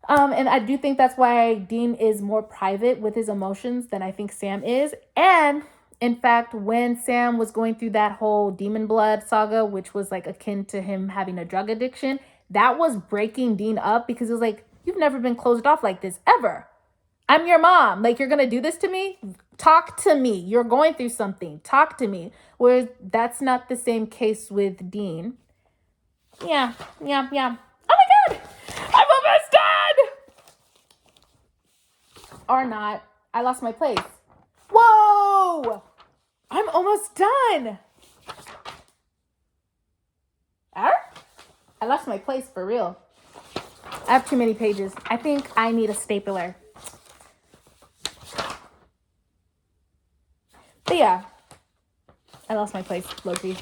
And I do think that's why Dean is more private with his emotions than I think Sam is. And in fact, when Sam was going through that whole demon blood saga, which was like akin to him having a drug addiction, that was breaking Dean up because it was like, you've never been closed off like this ever. I'm your mom. Like, you're going to do this to me? Talk to me. You're going through something. Talk to me. Whereas that's not the same case with Dean. Yeah. Oh my God. I'm almost done. Or not. I lost my place. Whoa. I'm almost done. I lost my place for real. I have too many pages. I think I need a stapler. But yeah, I lost my place, Loki.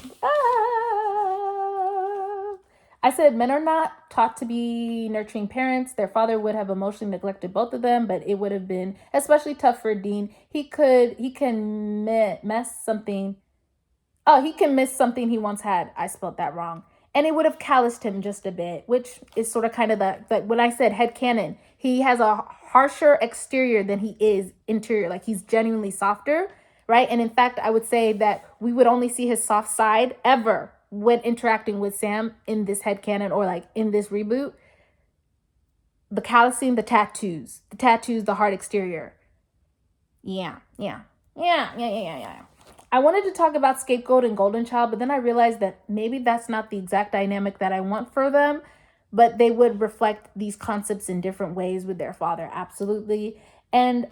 I said men are not taught to be nurturing parents. Their father would have emotionally neglected both of them, but it would have been especially tough for Dean. He can miss something. Oh, he can miss something he once had. I spelled that wrong. And it would have calloused him just a bit, which is sort of kind of the when I said headcanon. He has a harsher exterior than he is interior. Like, he's genuinely softer, right? And in fact, I would say that we would only see his soft side ever when interacting with Sam in this headcanon or like in this reboot. The callousing, the tattoos, the hard exterior. Yeah. I wanted to talk about Scapegoat and Golden Child, but then I realized that maybe that's not the exact dynamic that I want for them, but they would reflect these concepts in different ways with their father, absolutely. And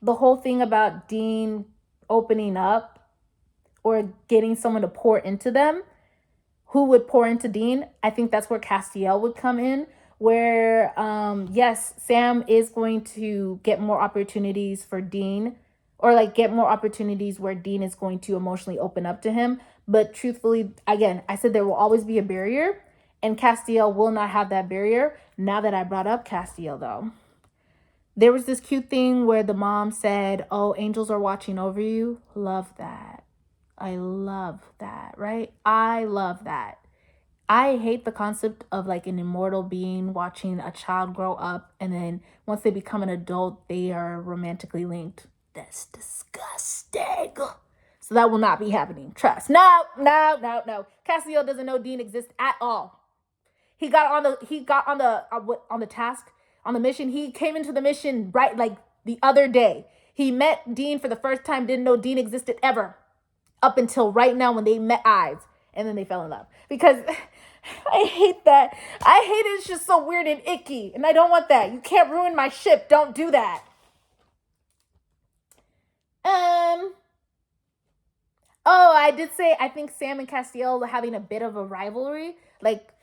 the whole thing about Dean opening up or getting someone to pour into them, who would pour into Dean, I think that's where Castiel would come in, where, yes, Sam is going to get more opportunities for Dean, or like get more opportunities where Dean is going to emotionally open up to him. But truthfully, again, I said there will always be a barrier, and Castiel will not have that barrier. Now that I brought up Castiel, though, there was this cute thing where the mom said, "Oh, angels are watching over you." Love that. I love that, right? I love that. I hate the concept of like an immortal being watching a child grow up, and then once they become an adult, they are romantically linked. That's disgusting. So that will not be happening. Trust. No. Castiel doesn't know Dean exists at all. He got on the task, on the mission. He came into the mission right like the other day. He met Dean for the first time, didn't know Dean existed ever. Up until right now when they met eyes. And then they fell in love. Because I hate that. I hate it. It's just so weird and icky. And I don't want that. You can't ruin my ship. Don't do that. Oh, I did say I think Sam and Castiel having a bit of a rivalry. Like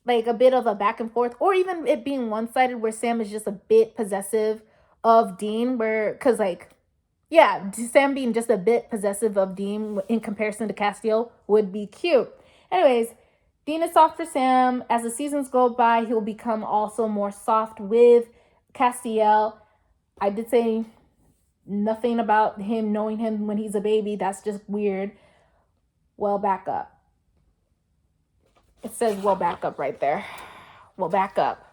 a bit of a back and forth. Or even it being one-sided where Sam is just a bit possessive of Dean. Because like, yeah, Sam being just a bit possessive of Dean in comparison to Castiel would be cute. Anyways, Dean is soft for Sam. As the seasons go by, he'll become also more soft with Castiel. I did say nothing about him knowing him when he's a baby. That's just weird. Well, back up. It says well, back up right there. Well, back up.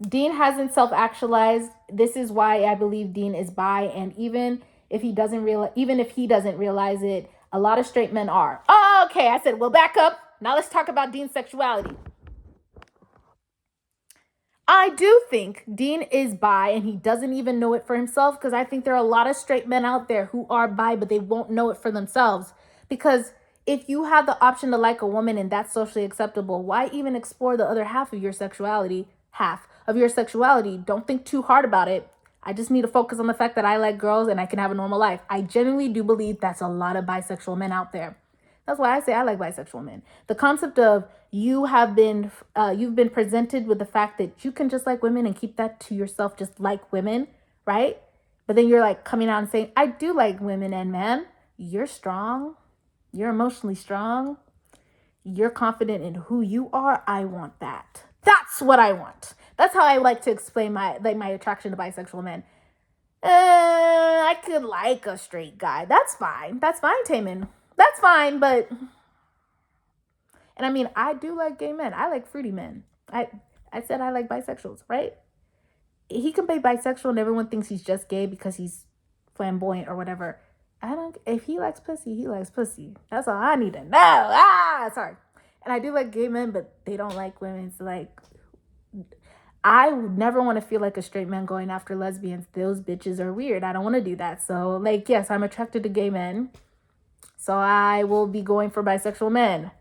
Dean hasn't self-actualized. This is why I believe Dean is bi, and even if he doesn't realize it, a lot of straight men are. Oh, okay, I said, well, back up. Now let's talk about Dean's sexuality. I do think Dean is bi, and he doesn't even know it for himself, because I think there are a lot of straight men out there who are bi, but they won't know it for themselves. Because if you have the option to like a woman and that's socially acceptable, why even explore the other half of your sexuality? Don't think too hard about it. I just need to focus on the fact that I like girls and I can have a normal life. I genuinely do believe that's a lot of bisexual men out there. That's why I say I like bisexual men. The concept of you've been presented with the fact that you can just like women and keep that to yourself, just like women, right? But then you're like coming out and saying, I do like women and men. You're strong. You're emotionally strong. You're confident in who you are. I want that. That's what I want. That's how I like to explain my attraction to bisexual men. I could like a straight guy. That's fine. That's fine, Taman. That's fine, but and I mean, I do like gay men. I like fruity men. I said I like bisexuals, right? He can be bisexual and everyone thinks he's just gay because he's flamboyant or whatever. I don't. If he likes pussy, he likes pussy. That's all I need to know. Sorry. And I do like gay men, but they don't like women. It's like I would never want to feel like a straight man going after lesbians. Those bitches are weird. I don't want to do that. So, like, yes, I'm attracted to gay men. So I will be going for bisexual men.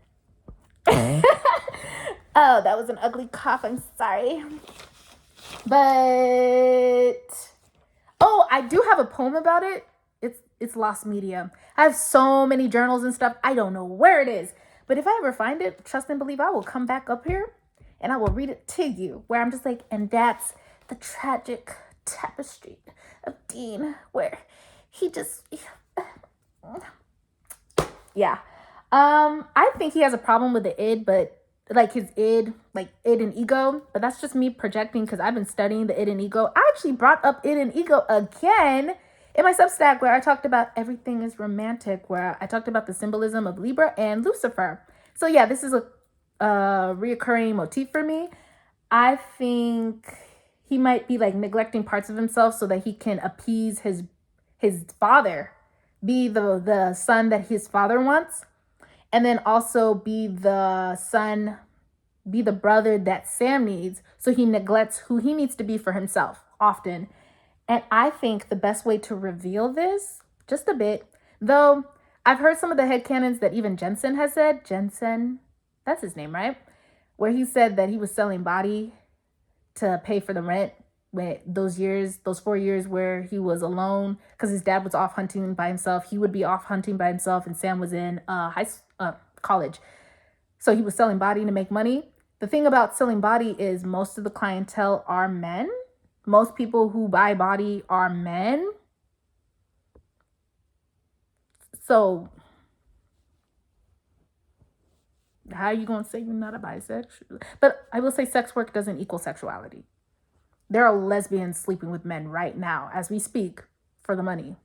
Oh, that was an ugly cough. I'm sorry. But oh, I do have a poem about it. It's lost media. I have so many journals and stuff. I don't know where it is. But if I ever find it, trust and believe I will come back up here and I will read it to you. Where I'm just like, and that's the tragic tapestry of Dean, where he just yeah. I think he has a problem with the id, but like his id, like id and ego, but that's just me projecting because I've been studying the id and ego. I actually brought up id and ego again in my Substack where I talked about everything is romantic, where I talked about the symbolism of Libra and Lucifer. So yeah, this is a reoccurring motif for me. I think he might be like neglecting parts of himself so that he can appease his father, be the son that his father wants, and then also be the son, be the brother that Sam needs. So he neglects who he needs to be for himself often. And I think the best way to reveal this, just a bit, though I've heard some of the headcanons that even Jensen has said, Jensen, that's his name, right? Where he said that he was selling body to pay for the rent when those 4 years where he was alone because his dad was off hunting by himself. He would be off hunting by himself and Sam was in college. So he was selling body to make money. The thing about selling body is most of the clientele are men. Most people who buy body are men. So how are you going to say you're not a bisexual? But I will say sex work doesn't equal sexuality. There are lesbians sleeping with men right now as we speak for the money.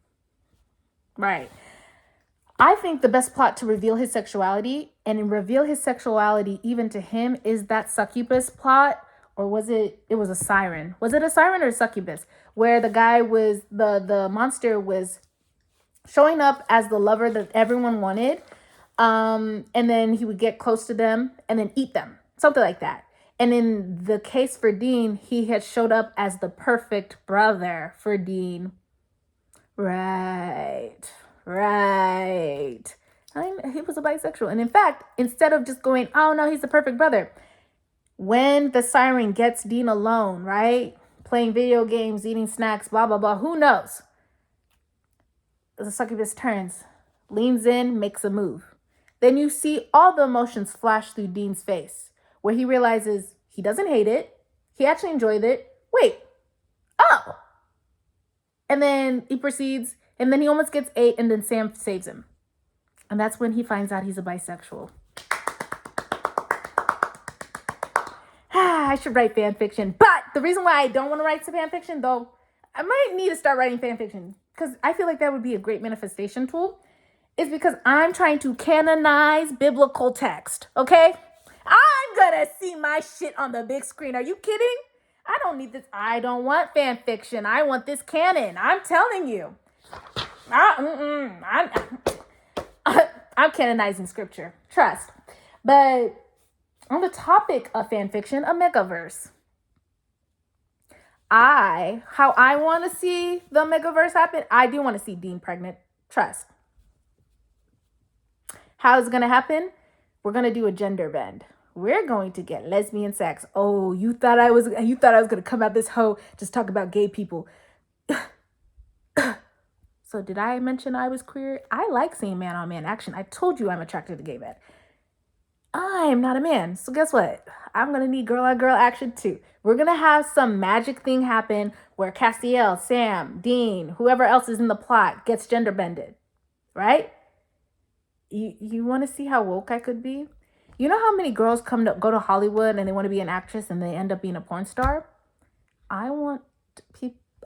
Right. I think the best plot to reveal his sexuality and reveal his sexuality even to him is that succubus plot. Or was it was a siren? Was it a siren or a succubus? Where the guy was, the monster was showing up as the lover that everyone wanted. And then he would get close to them and then eat them. Something like that. And in the case for Dean, he had showed up as the perfect brother for Dean. Right. He was a bisexual. And in fact, instead of just going, oh no, he's the perfect brother. When the siren gets Dean alone, right? Playing video games, eating snacks, blah, blah, blah. Who knows? The succubus turns, leans in, makes a move. Then you see all the emotions flash through Dean's face, where he realizes he doesn't hate it. He actually enjoyed it. Wait. Oh. And then he proceeds, and then he almost gets ate, and then Sam saves him. And that's when he finds out he's a bisexual. I should write fan fiction. But the reason why I don't want to write some fan fiction, though, I might need to start writing fan fiction because I feel like that would be a great manifestation tool, is because I'm trying to canonize biblical text, okay? I'm gonna see my shit on the big screen. Are you kidding? I don't need this. I don't want fan fiction. I want this canon. I'm telling you. I'm canonizing scripture. Trust. But on the topic of fan fiction, a megaverse. How I want to see the megaverse happen, I do want to see Dean pregnant. Trust. How is it going to happen? We're going to do a gender bend. We're going to get lesbian sex. Oh, you thought I was going to come out this hoe just talk about gay people. So did I mention I was queer? I like seeing man-on-man action. I told you I'm attracted to gay men. I'm not a man. So guess what? I'm gonna need girl on girl action too. We're gonna have some magic thing happen where Castiel, Sam, Dean, whoever else is in the plot gets gender bended, right? You want to see how woke I could be? You know how many girls go to Hollywood and they want to be an actress and they end up being a porn star? I want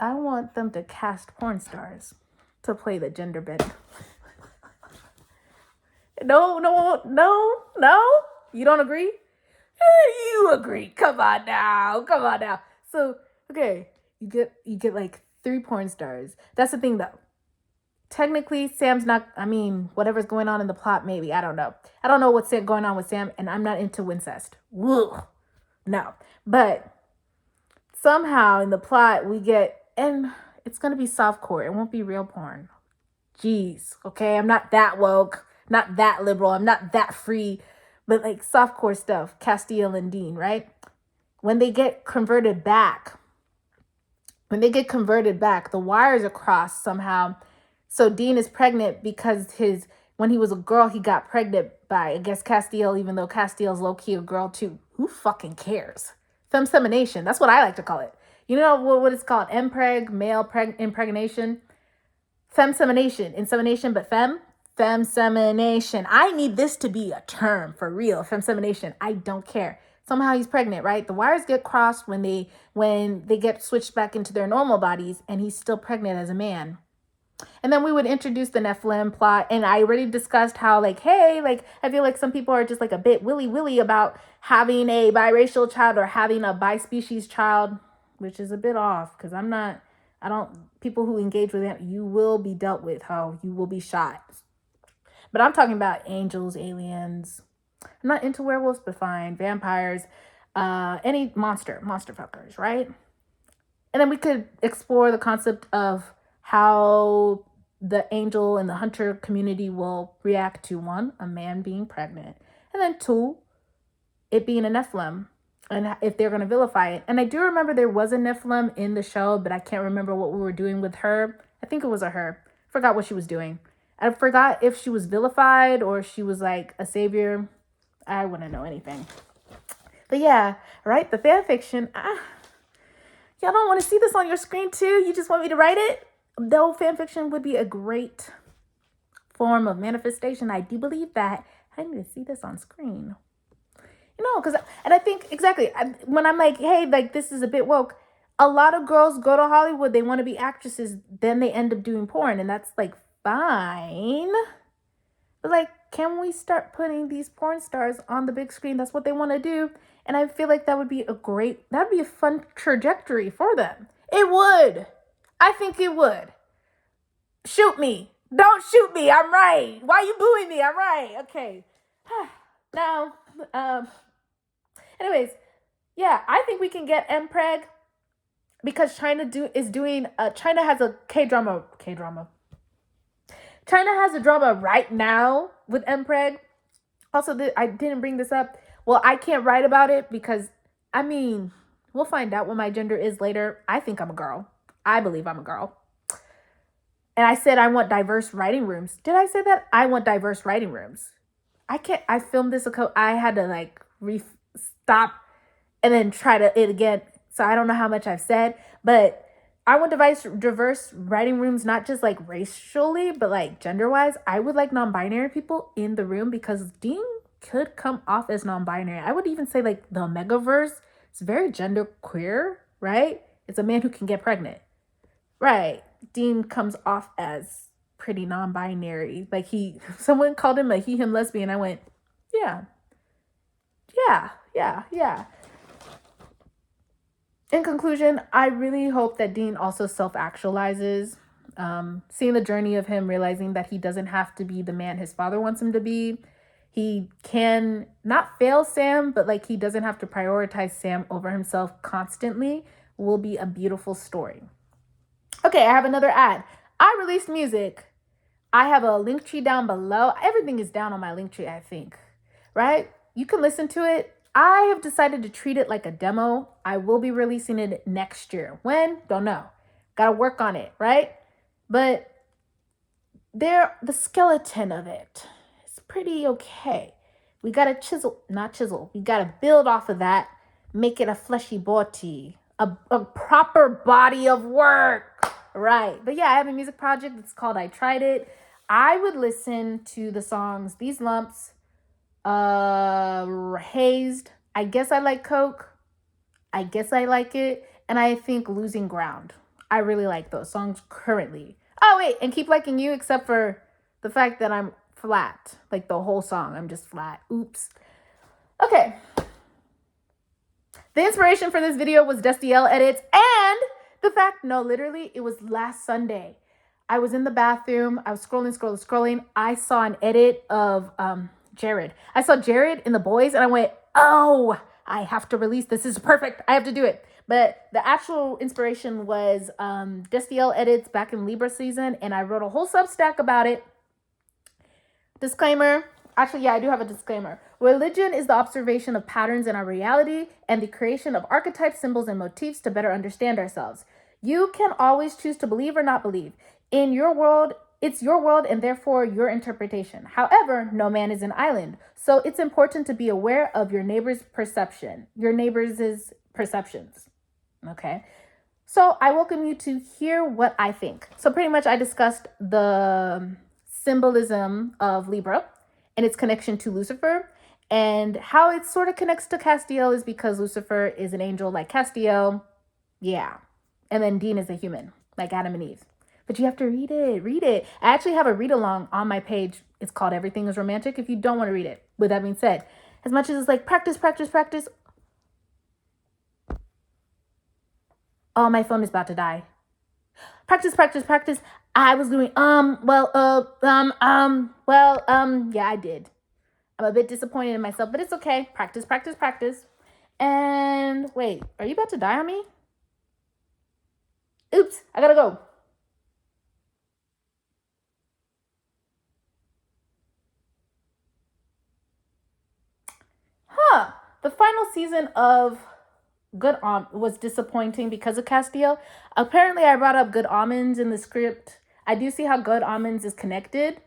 I want them to cast porn stars to play the gender bend. No, no, no, no. You don't agree? You agree. Come on now. Come on now. So, okay, you get like 3 porn stars. That's the thing though. Technically, Sam's not, I mean, whatever's going on in the plot, maybe. I don't know. I don't know what's going on with Sam, and I'm not into incest. Ugh. No. But somehow in the plot, we get, and it's going to be softcore. It won't be real porn. Jeez. Okay. I'm not that woke, not that liberal. I'm not that free, but like softcore stuff, Castiel and Dean, right? When they get converted back, the wires are crossed somehow. So Dean is pregnant because when he was a girl, he got pregnant by, I guess, Castiel, even though Castiel's low-key a girl too. Who fucking cares? Femsemination. That's what I like to call it. You know what it's called? Male impregnation. Femsemination. Insemination, but femsemination. I need this to be a term for real. Femsemination. I don't care. Somehow he's pregnant, right? The wires get crossed when they get switched back into their normal bodies, and he's still pregnant as a man. And then we would introduce the Nephilim plot. And I already discussed how, like, hey, like, I feel like some people are just like a bit willy-willy about having a biracial child or having a bispecies child, which is a bit off because people who engage with it, you will be dealt with, you will be shot. But I'm talking about angels, aliens. I'm not into werewolves, but fine. Vampires, any monster fuckers, right? And then we could explore the concept of how the angel and the hunter community will react to, 1, a man being pregnant, and then 2, it being a Nephilim, and if they're going to vilify it. And I do remember there was a Nephilim in the show, but I can't remember what we were doing with her. I think it was a her. Forgot what she was doing. I forgot if she was vilified or she was like a savior. I wouldn't know anything. But yeah, right? The fan fiction. Y'all don't want to see this on your screen too? You just want me to write it? Though fan fiction would be a great form of manifestation, I do believe that. I need to see this on screen. And I think exactly when I'm like, hey, like this is a bit woke. A lot of girls go to Hollywood. They want to be actresses. Then they end up doing porn. And that's like fine. But like, can we start putting these porn stars on the big screen? That's what they want to do. And I feel like that would be a fun trajectory for them. It would. I think it would. Shoot me. Don't shoot me. I'm right. Why are you booing me? I'm right. Okay. Now, anyways, yeah, I think we can get Mpreg because China has a K-drama. China has a drama right now with Mpreg. Also, I didn't bring this up. Well, I can't write about it because, I mean, we'll find out what my gender is later. I think I'm a girl. I believe I'm a girl. And I said I want diverse writing rooms. Did I say that? I want diverse writing rooms. I filmed this I had to like stop and then try it again. So I don't know how much I've said, but I want diverse writing rooms, not just like racially, but like gender-wise. I would like non-binary people in the room because Dean could come off as non-binary. I would even say like the Omegaverse is very gender queer, right? It's a man who can get pregnant. Right. Dean comes off as pretty non-binary. Like someone called him a he, him lesbian. I went, yeah. In conclusion, I really hope that Dean also self-actualizes, seeing the journey of him realizing that he doesn't have to be the man his father wants him to be. He can not fail Sam, but like he doesn't have to prioritize Sam over himself constantly will be a beautiful story. Okay, I have another ad. I released music. I have a link tree down below. Everything is down on my link tree, I think, right? You can listen to it. I have decided to treat it like a demo. I will be releasing it next year. When? Don't know. Got to work on it, right? But the skeleton of it is pretty okay. We gotta not chisel. We gotta build off of that, make it a fleshy body, a proper body of work. Right. But yeah, I have a music project. It's called I Tried It. I would listen to the songs These Lumps, Hazed, I Guess I Like Coke, I Guess I Like It, and I think Losing Ground. I really like those songs currently. Oh, wait, and Keep Liking You, except for the fact that I'm flat. Like the whole song, I'm just flat. Oops. Okay. The inspiration for this video was Dusty L edits and the fact, no, literally, it was last Sunday. I was in the bathroom. I was scrolling. I saw an edit of Jared. I saw Jared in The Boys and I went, oh, I have to release this. This is perfect. I have to do it. But the actual inspiration was Dusty L edits back in Libra season, and I wrote a whole Substack about it. Disclaimer. Actually, yeah, I do have a disclaimer. Religion is the observation of patterns in our reality and the creation of archetypes, symbols, and motifs to better understand ourselves. You can always choose to believe or not believe. In your world, it's your world and therefore your interpretation. However, no man is an island. So it's important to be aware of your neighbor's perception, your neighbor's perceptions. Okay. So I welcome you to hear what I think. So pretty much I discussed the symbolism of Libra and its connection to Lucifer, and how it sort of connects to Castiel is because Lucifer is an angel like Castiel. Yeah. And then Dean is a human like Adam and Eve. But you have to read it. I actually have a read along on my page. It's called Everything is Romantic if you don't want to read it. With that being said, as much as it's like practice. Oh, my phone is about to die. Practice. I was doing, yeah, I did. I'm a bit disappointed in myself, but it's okay. Practice. And wait, are you about to die on me? Oops, I gotta go. The final season of Good was disappointing because of Castiel. Apparently, I brought up Good Omens in the script. I do see how Good Omens is connected.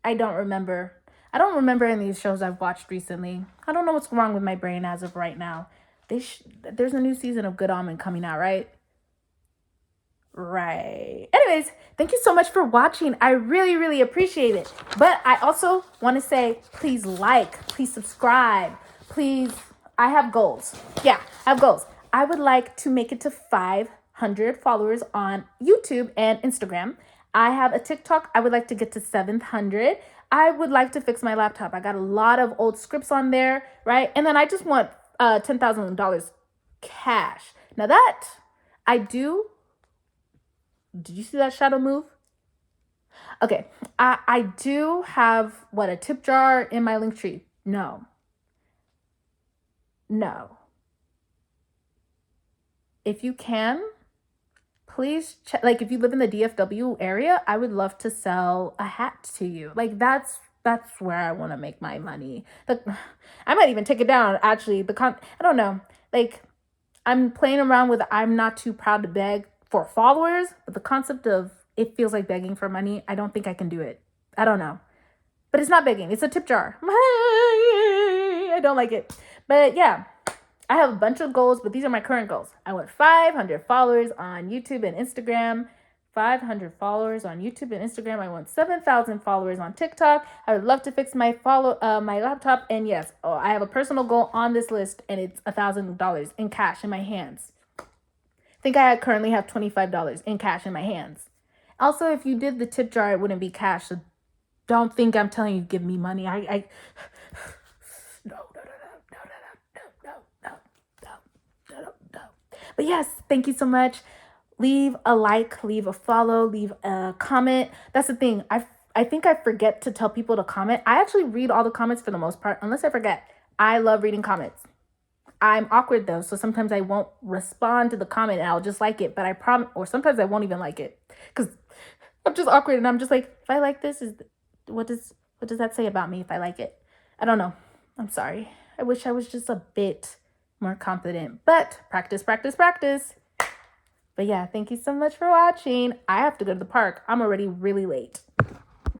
I don't remember any of these shows I've watched recently. I don't know what's wrong with my brain as of right now. There's a new season of Good Omen coming out, right? Right. Anyways, thank you so much for watching. I really appreciate it. But I also want to say, please subscribe. Please, I have goals. Yeah, I have goals. I would like to make it to 500 followers on YouTube and Instagram. I have a TikTok. I would like to get to 700. I would like to fix my laptop. I got a lot of old scripts on there, right? And then I just want $10,000 cash. Now that I do. Did you see that shadow move? Okay, I do have a tip jar in my link tree. No. If you can, please check. Like, if you live in the DFW area, I would love to sell a hat to you. Like, that's where I want to make my money. I might even take it down. Actually, I don't know. Like, I'm playing around with I'm not too proud to beg for followers, but the concept of it feels like begging for money, I don't think I can do it. I don't know. But it's not begging. It's a tip jar. I don't like it. But yeah, I have a bunch of goals, but these are my current goals. I want 500 followers on YouTube and Instagram. 500 followers on YouTube and Instagram. I want 7,000 followers on TikTok. I would love to fix my my laptop. And yes, I have a personal goal on this list, and it's $1,000 in cash in my hands. I think I currently have $25 in cash in my hands. Also, if you did the tip jar, it wouldn't be cash. So don't think I'm telling you to give me money. No. But yes, thank you so much. Leave a like, leave a follow, leave a comment. That's the thing. I think I forget to tell people to comment. I actually read all the comments for the most part, unless I forget. I love reading comments. I'm awkward though, so sometimes I won't respond to the comment and I'll just like it. But I promise, or sometimes I won't even like it because I'm just awkward and I'm just like, if I like this, what does that say about me if I like it? I don't know. I'm sorry. I wish I was just a bit more confident, but practice. But yeah, thank you so much for watching. I have to go to the park. I'm already really late.